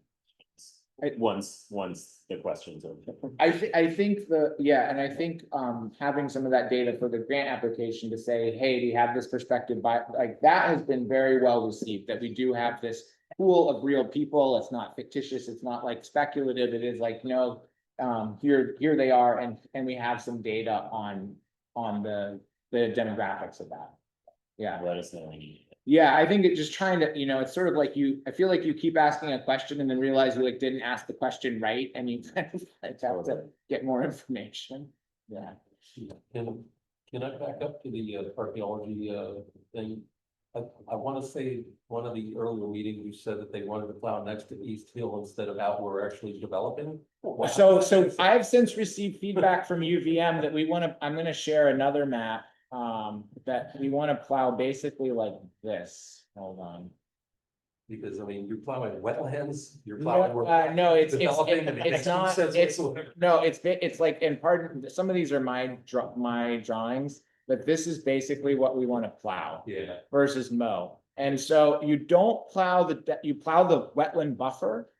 Once the questions are. I think and I think having some of that data for the grant application to say, hey, we have this perspective by, like, that has been very well received, that we do have this pool of real people. It's not fictitious, it's not like speculative, it is like, no, here they are, and we have some data on the demographics of that. Yeah. Let us know when you need it. Yeah, I think it's just trying to, it's sort of like I feel like you keep asking a question and then realize you like didn't ask the question right, and you kind of like have to get more information. Yeah. Can I back up to the archaeology thing? I want to say one of the earlier meetings, you said that they wanted to plow next to East Hill instead of out where we're actually developing. So I've since received feedback from UVM that I'm gonna share another map. That we want to plow basically like this. Hold on. Because I mean, you're plowing wetlands, you're plowing. No, it's developing and it's not, it's like, in part, some of these are my drawings, but this is basically what we want to plow. Yeah. Versus mow. And so you don't plow you plow the wetland buffer,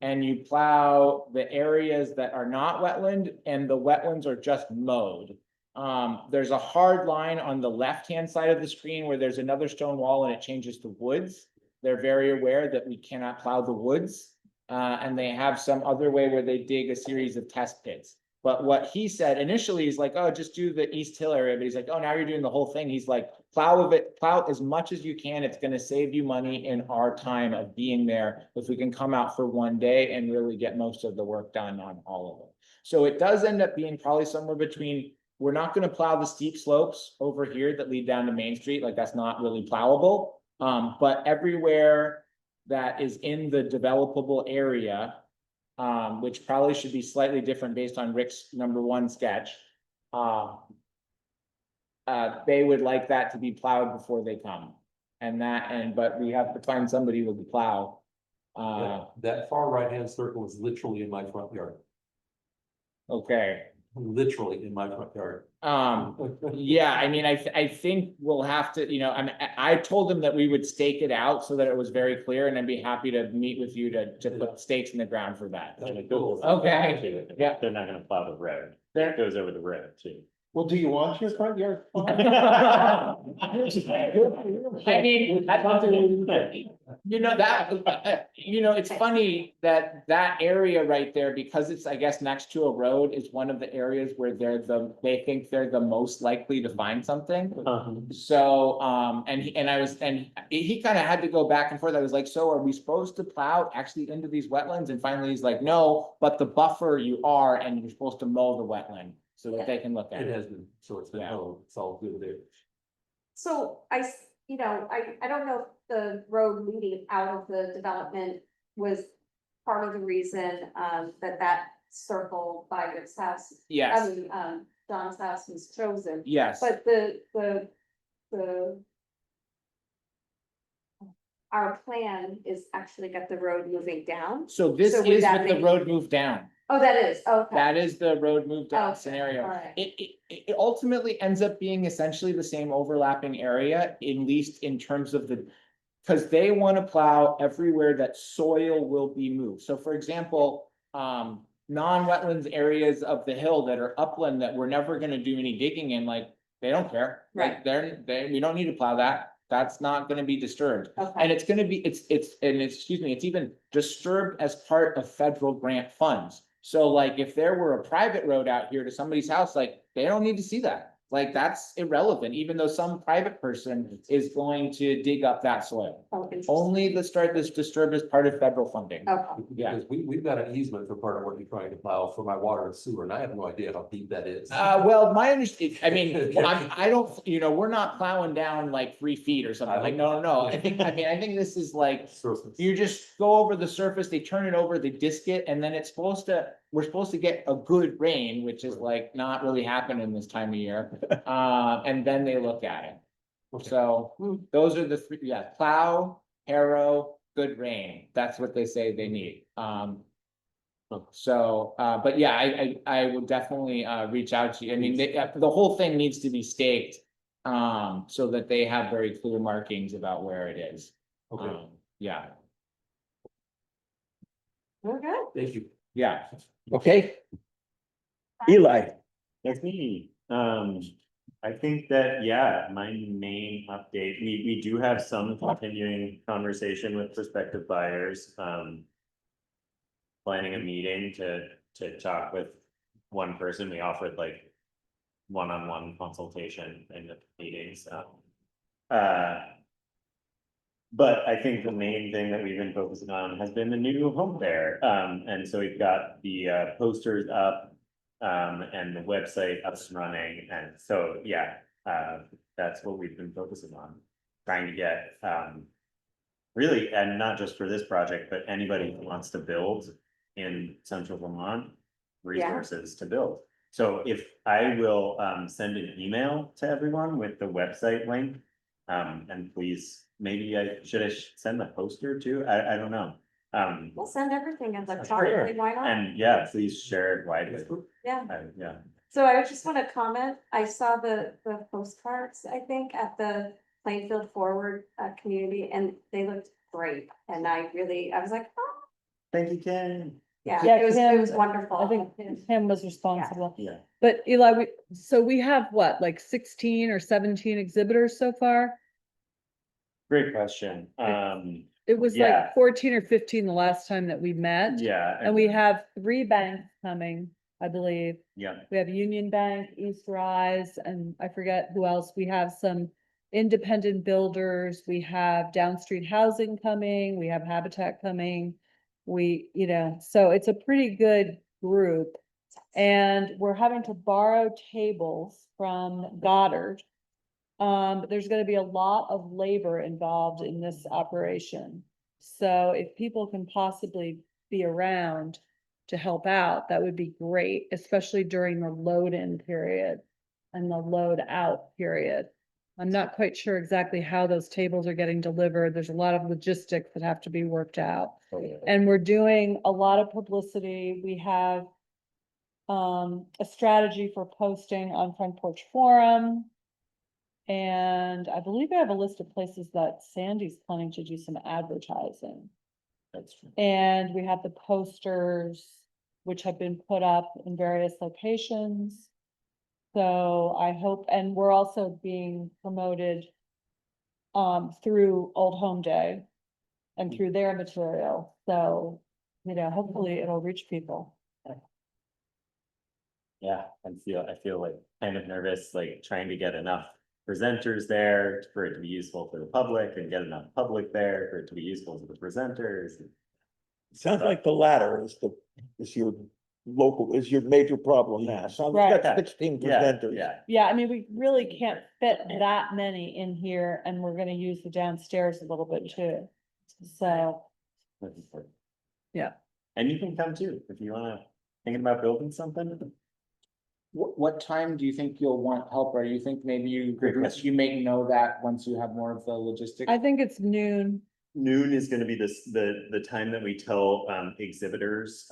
and you plow the areas that are not wetland, and the wetlands are just mowed. There's a hard line on the left-hand side of the screen where there's another stone wall and it changes to woods. They're very aware that we cannot plow the woods. And they have some other way where they dig a series of test pits. But what he said initially is like, oh, just do the East Hill area. But he's like, oh, now you're doing the whole thing. He's like, plow as much as you can. It's going to save you money in our time of being there, if we can come out for one day and really get most of the work done on all of it. So it does end up being probably somewhere between, we're not going to plow the steep slopes over here that lead down to Main Street. Like, that's not really plowable. But everywhere that is in the developable area, which probably should be slightly different based on Rick's #1 sketch. They would like that to be plowed before they come. But we have to find somebody with the plow. That far right-hand circle is literally in my front yard. Okay. literally in my front yard. Yeah, I mean, I think we'll have to, you know, I told them that we would stake it out so that it was very clear, and I'd be happy to meet with you to put stakes in the ground for that. Cool. Okay, yeah. They're not gonna plow the road. They're- It goes over the road too. Well, do you want your front yard? I mean, you know, that, you know, it's funny that that area right there, because it's, I guess, next to a road, is one of the areas where they think they're the most likely to find something. So, and he kind of had to go back and forth. I was like, so are we supposed to plow actually into these wetlands? And finally, he's like, no, but the buffer you are, and you're supposed to mow the wetland so that they can look at It it. has been, so it's been, Yeah. it's all good there. So you know, I don't know if the road leading out of the development was part of the reason, that circle by Rick's house. Yes, Don's house was chosen, yes. but our plan is actually got the road moving down. So this So would is that with the make- road moved down. Oh, that is, okay. That is the road moved down Okay, scenario. alright. It ultimately ends up being essentially the same overlapping area, at least in terms of the. Cause they wanna plow everywhere that soil will be moved. So for example, non-wetlands areas of the hill that are upland that we're never gonna do any digging in, like, they don't care. Like, we don't need to plow that. That's not gonna be disturbed. And Okay, it's gonna be, excuse me, it's even disturbed as part of federal grant funds. So like, if there were a private road out here to somebody's house, like, they don't need to see that. Like, that's irrelevant, even though some private person is going to dig up that soil. oh, interesting. Only the start that's disturbed as part of federal funding. Okay, Yeah. Because we've got an easement for part of what you're trying to plow for my water and sewer, and I have no idea how deep that is. Well, my understanding, I mean, I don't, you know, we're not plowing down like 3 feet or something, like, no. I think this is like, you just go over the surface, they turn it over, they disc it, and then we're supposed to get a good rain, which is like not really happening this time of year. And then they look at it. Okay. So those are the 3, yeah, plow, harrow, good rain. That's what they say they need. So, but yeah, I would definitely, reach out to you. I mean, the whole thing needs to be staked. So that they have very clear markings about where it is. Okay, Yeah, okay. thank you. yeah. Okay. Eli, That's me. I think that, yeah, my main update, we do have some continuing conversation with prospective buyers. Planning a meeting to talk with one person. We offered like one-on-one consultation in the meetings. But I think the main thing that we've been focusing on has been the new home fair. And so we've got the posters up. And the website up and running, and so, yeah, that's what we've been focusing on. Trying to get, really, and not just for this project, but anybody who wants to build in central Vermont, resources to build. So if I will, send an email to everyone with the website link, and please, maybe should send the poster too? I don't know. We'll send everything electronically, why not? And yeah, please share it widely. Yeah. Yeah. So I just want to comment, I saw the postcards, I think, at the Plainfield Forward community, and they looked great. And I was like, oh, Thank you, Ken. yeah, Yeah, it was wonderful. I think Tim was responsible. Yeah. But Eli, we have what, like 16 or 17 exhibitors so far? Great question. It was Yeah. like 14 or 15 the last time that we met. Yeah. And we have 3 banks coming, I believe. Yeah, We have Union Bank, East Rise, and I forget who else. We have some independent builders. We have Down Street Housing coming. We have Habitat coming. So it's a pretty good group. And we're having to borrow tables from Goddard. There's gonna be a lot of labor involved in this operation. So if people can possibly be around to help out, that would be great, especially during the load-in period and the load-out period. I'm not quite sure exactly how those tables are getting delivered. There's a lot of logistics that have to be worked out. And we're doing a lot of publicity. We have a strategy for posting on Front Porch Forum. And I believe I have a list of places that Sandy's planning to do some advertising. That's true. And we have the posters, which have been put up in various locations. So I hope, and we're also being promoted through Old Home Day and through their material. So, hopefully it'll reach people. Yeah, I feel like kind of nervous, like trying to get enough presenters there for it to be useful for the public and get enough public there for it to be useful to the presenters. Sounds like the latter is your major problem now. So we've got 16 Yeah, presenters. yeah. Yeah, I mean, we really can't fit that many in here and we're gonna use the downstairs a little bit too. So, yeah. And you can come too, if you wanna, thinking about building something. What time do you think you'll want help, or you think maybe Great question. you may know that once you have more of the logistics? I think it's noon. Noon is gonna be the time that we tell exhibitors,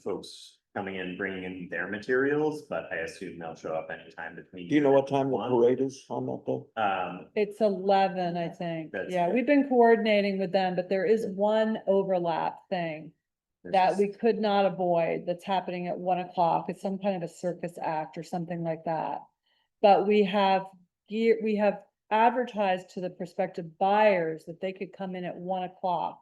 folks coming in, bringing in their materials, but I assume they'll show up anytime between. Do you know what time the one. parade is on that day? It's 11, I think. That's Yeah, good. we've been coordinating with them, but there is one overlap thing that we could not avoid that's happening at 1 o'clock. It's some kind of a circus act or something like that. But we have advertised to the prospective buyers that they could come in at 1 o'clock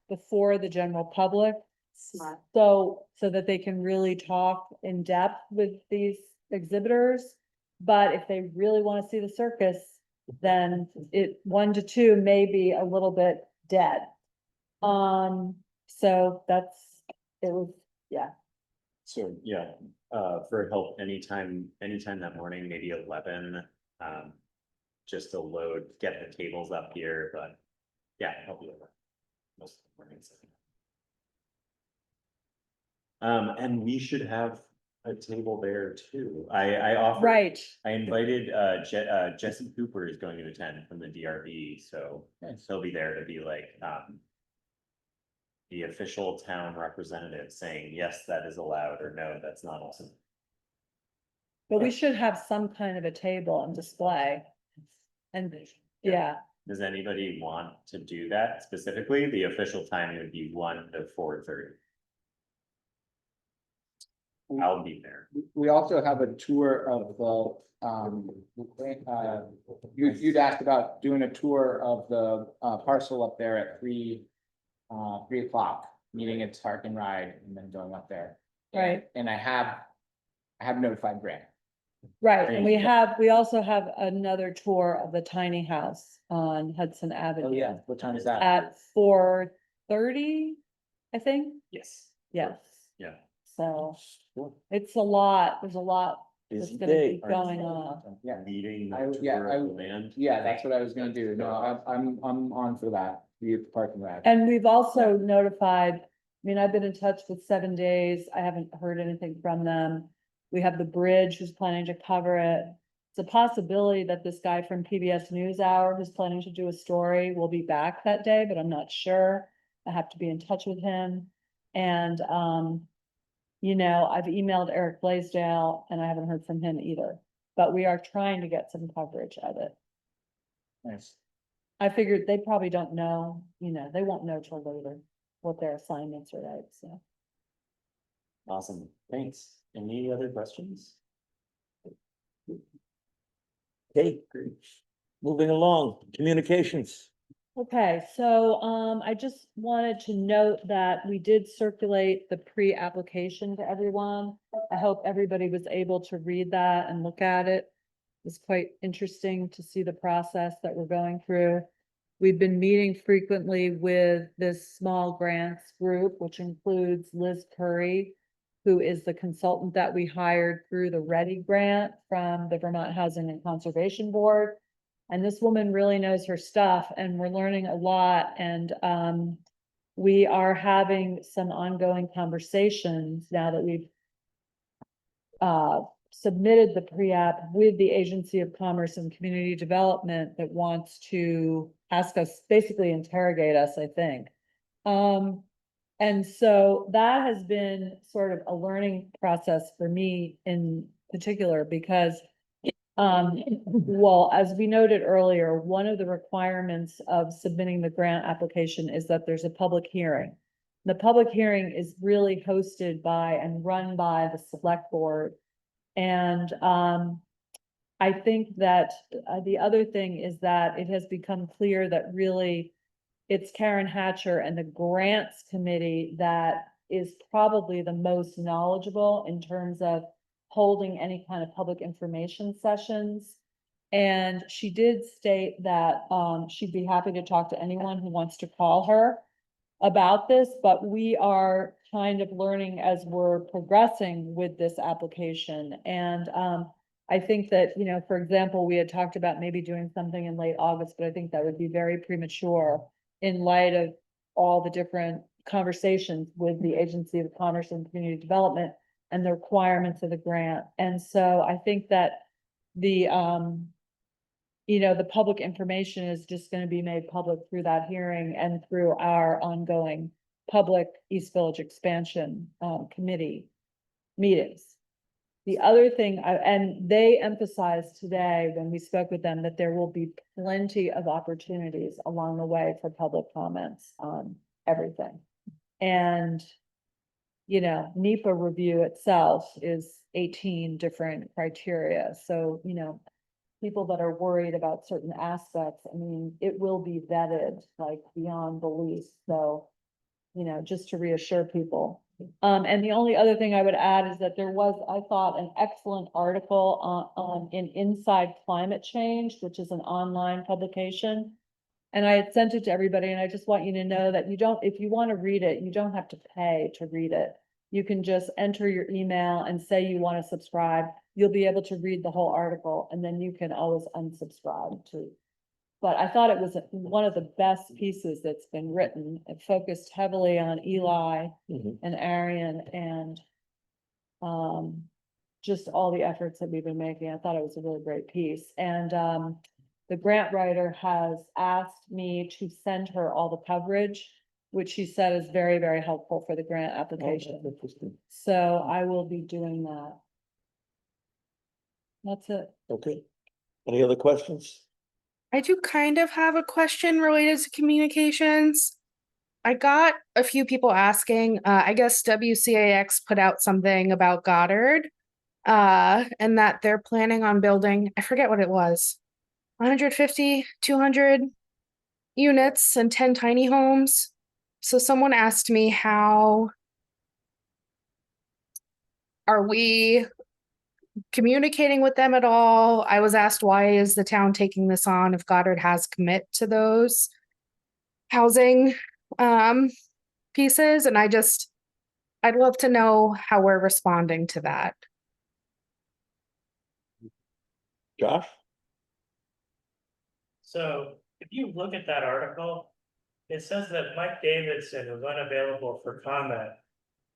before the general public. Smart. So that they can really talk in depth with these exhibitors. But if they really want to see the circus, then 1 to 2 may be a little bit dead. So it was, yeah. So, yeah, for help anytime that morning, maybe 11, just to get the tables up here, but yeah, help you with that. Most of the mornings. And we should have a table there too. I offered. Right. I invited, Jesse Cooper is going to attend from the DRB, so he'll be there to be like, the official town representative saying, yes, that is allowed, or no, that's not awesome. But we should have some kind of a table on display. And, yeah, Does anybody want to do that specifically? The official time would be 1 to 4:30. I'll be there. We also have a tour of you'd asked about doing a tour of the parcel up there at 3 o'clock, meeting at Park and Ride and then going up there. Right. And I have notified Grant. right. And we also have another tour of the tiny house on Hudson Avenue. Oh, yeah, what time is that? At 4:30, I think. Yes. Yes. Yeah. So it's a lot. There's a lot that's Busy gonna day. be going on. Yeah, Leading I- the yeah, tour I- of the land. yeah, that's what I was gonna do. No, I'm on for that, be at the Park and Ride. And we've also notified, I mean, I've been in touch with 7 Days. I haven't heard anything from them. We have the Bridge who's planning to cover it. It's a possibility that this guy from PBS NewsHour who's planning to do a story will be back that day, but I'm not sure. I have to be in touch with him. And, I've emailed Eric Blaisdell and I haven't heard from him either, but we are trying to get some coverage of it. Nice. I figured they probably don't know, they won't know till later what their assignments are like, so. Awesome, thanks. Any other questions? Okay, moving along, communications. Okay, so, I just wanted to note that we did circulate the pre-application to everyone. I hope everybody was able to read that and look at it. It's quite interesting to see the process that we're going through. We've been meeting frequently with this small grants group, which includes Liz Curry, who is the consultant that we hired through the READY grant from the Vermont Housing and Conservation Board. And this woman really knows her stuff and we're learning a lot. And we are having some ongoing conversations now that we've submitted the pre-app with the Agency of Commerce and Community Development that wants to ask us, basically interrogate us, I think. And so that has been sort of a learning process for me in particular, because well, as we noted earlier, one of the requirements of submitting the grant application is that there's a public hearing. The public hearing is really hosted by and run by the select board. And I think that the other thing is that it has become clear that really it's Karen Hatcher and the grants committee that is probably the most knowledgeable in terms of holding any kind of public information sessions. And she did state that she'd be happy to talk to anyone who wants to call her about this, but we are kind of learning as we're progressing with this application. And I think that, you know, for example, we had talked about maybe doing something in late August, but I think that would be very premature in light of all the different conversations with the Agency of Commerce and Community Development and the requirements of the grant. And so I think that the you know, the public information is just gonna be made public through that hearing and through our ongoing public East Village expansion committee meetings. The other thing, and they emphasized today when we spoke with them that there will be plenty of opportunities along the way for public comments on everything. And, you know, NEPA review itself is 18 different criteria. So, you know, people that are worried about certain aspects, I mean, it will be vetted like beyond belief. So, you know, just to reassure people. And the only other thing I would add is that there was, I thought, an excellent article in Inside Climate Change, which is an online publication. And I had sent it to everybody, and I just want you to know that you don't, if you want to read it, you don't have to pay to read it. You can just enter your email and say you want to subscribe. You'll be able to read the whole article, and then you can always unsubscribe to. But I thought it was one of the best pieces that's been written. It focused heavily on Eli and Arian and just all the efforts that we've been making. I thought it was a really great piece. And the grant writer has asked me to send her all the coverage, which she said is very, very helpful for the grant application. So I will be doing that. That's it. Okay. Any other questions? I do kind of have a question related to communications. I got a few people asking, I guess WCAX put out something about Goddard, and that they're planning on building, I forget what it was, 150, 200 units and 10 tiny homes. So someone asked me, how are we communicating with them at all? I was asked, why is the town taking this on if Goddard has commit to those housing pieces? And I'd love to know how we're responding to that. Josh? So if you look at that article, it says that Mike Davidson was unavailable for comment.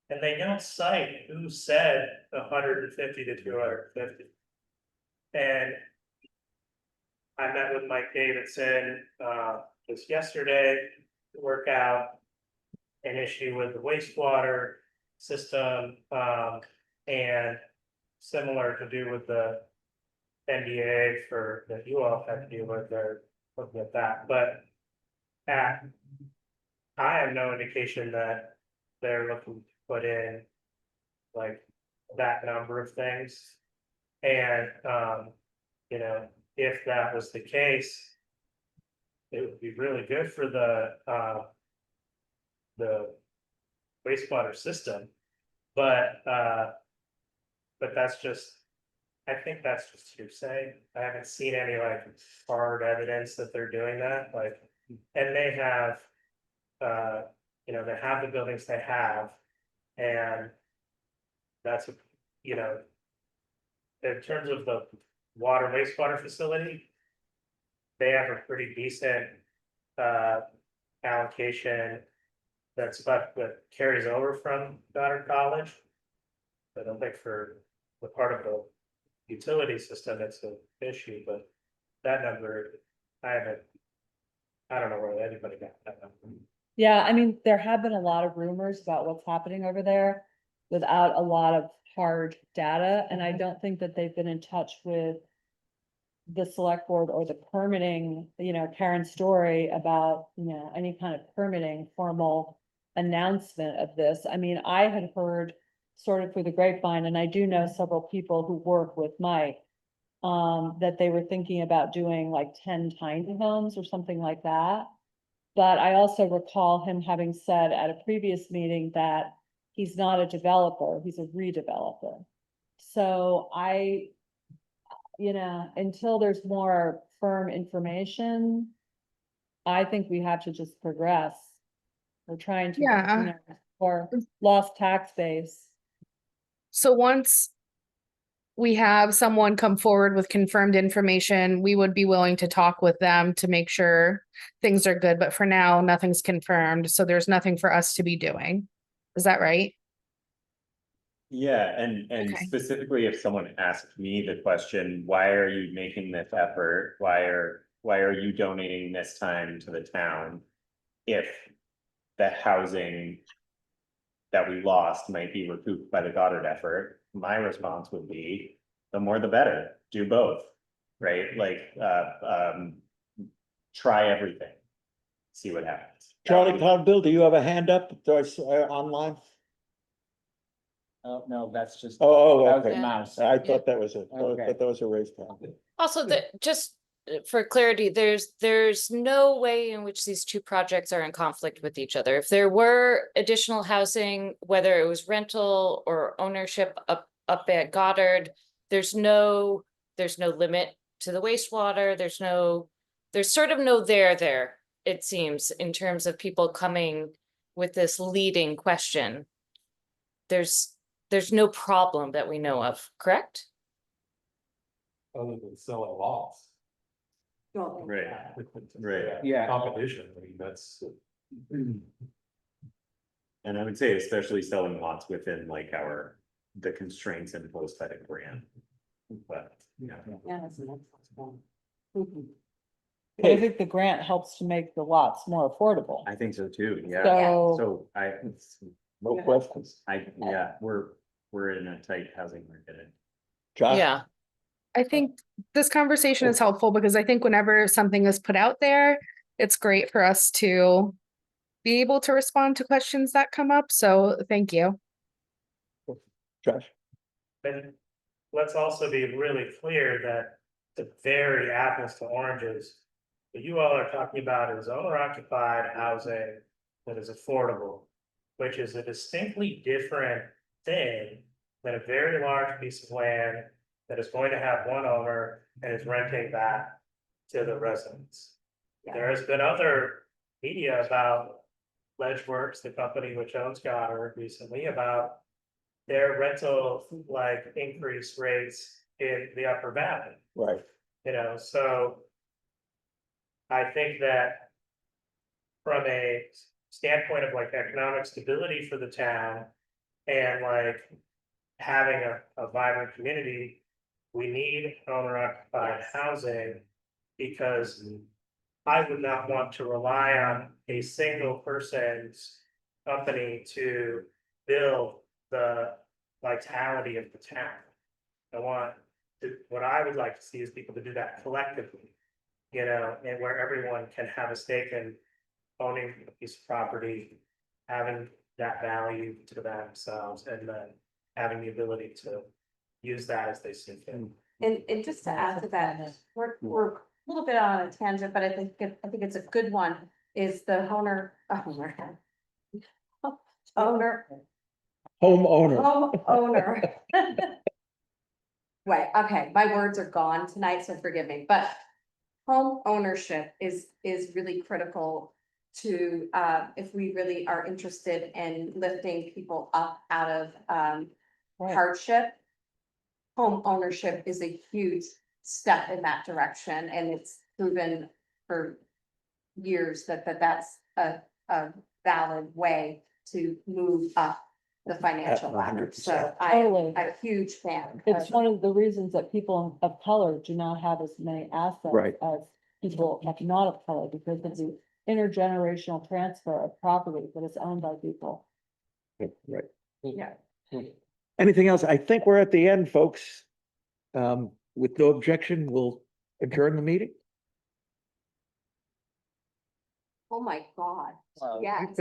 And they don't cite who said 150 to 250. And I met with Mike Davidson just yesterday to work out an issue with the wastewater system and similar to do with the NDA for that you all had to do with their looking at that. But I have no indication that they're looking to put in like that number of things. And you know, if that was the case, it would be really good for the wastewater system. But that's just, I think that's just hearsay. I haven't seen any like hard evidence that they're doing that, like, and they have you know, they have the buildings they have, and that's, you know, in terms of the water wastewater facility, they have a pretty decent allocation that's about that carries over from Goddard College. I don't think for the part of the utility system it's an issue, but that number I don't know where anybody got that number. Yeah, I mean, there have been a lot of rumors about what's happening over there without a lot of hard data, and I don't think that they've been in touch with the select board or the permitting, Karen's story about, any kind of permitting formal announcement of this. I mean, I had heard sort of through the grapevine, and I do know several people who work with Mike, that they were thinking about doing like 10 tiny homes or something like that. But I also recall him having said at a previous meeting that he's not a developer, he's a redeveloper. So until there's more firm information, I think we have to just progress. We're trying to, Yeah. or lost tax base. So once we have someone come forward with confirmed information, we would be willing to talk with them to make sure things are good. But for now, nothing's confirmed. So there's nothing for us to be doing. Is that right? Yeah, and Okay. specifically if someone asked me the question, why are you making this effort? Why are you donating this time to the town? If the housing that we lost might be recouped by the Goddard effort, my response would be, the more the better, do both, right? Like, try everything, see what happens. Charlie Cloud Bill, do you have a hand up online? Oh, no, that's just. Oh, that was okay. the mouse. I thought that was Okay. a raised hand. Also, just for clarity, there's no way in which these two projects are in conflict with each other. If there were additional housing, whether it was rental or ownership up at Goddard, there's no limit to the wastewater. There's sort of no there, it seems, in terms of people coming with this leading question. There's no problem that we know of, correct? Other than selling lots. Well, Right, right. Yeah. Competition, I mean, that's. And I would say especially selling lots within like the constraints imposed by the grant. But, yeah. Yeah, that's an excellent point. Mhm. But I think the grant helps to make the lots more affordable. I think so too, yeah. So, So No questions. we're in a tight housing market. Josh? Yeah. I think this conversation is helpful because I think whenever something is put out there, it's great for us to be able to respond to questions that come up. So thank you. Josh? But let's also be really clear that to vary apples to oranges, what you all are talking about is owner occupied housing that is affordable, which is a distinctly different thing than a very large piece of land that is going to have one owner and is renting that to the residents. Yeah. There has been other media about Ledgeworks, the company which owns Goddard, recently about their rental like increase rates in the Upper Valley, Right. So I think that from a standpoint of like economic stability for the town and like having a vibrant community, we need owner occupied housing because I would not want to rely on a single person's company to build the vitality of the town. What I would like to see is people to do that collectively, and where everyone can have a stake in owning a piece of property, having that value to themselves, and then having the ability to use that as they see fit. And just to add to that, we're a little bit on a tangent, but I think it's a good one, is the owner. Homeowner. Wait, okay, my words are gone tonight, so forgive me, but home ownership is really critical to, if we really are interested in lifting people up out of, hardship. Home ownership is a huge step in that direction, and it's proven for years that's a valid way to move up the financial ladder. 100%. So Totally. I'm a huge fan. it's one of the reasons that people of color do not have as many assets Right. as people not of color, because of the intergenerational transfer of property that is owned by people. Right. Yeah. Anything else? I think we're at the end, folks. With no objection, we'll adjourn the meeting. Oh, my God. Well, Yes.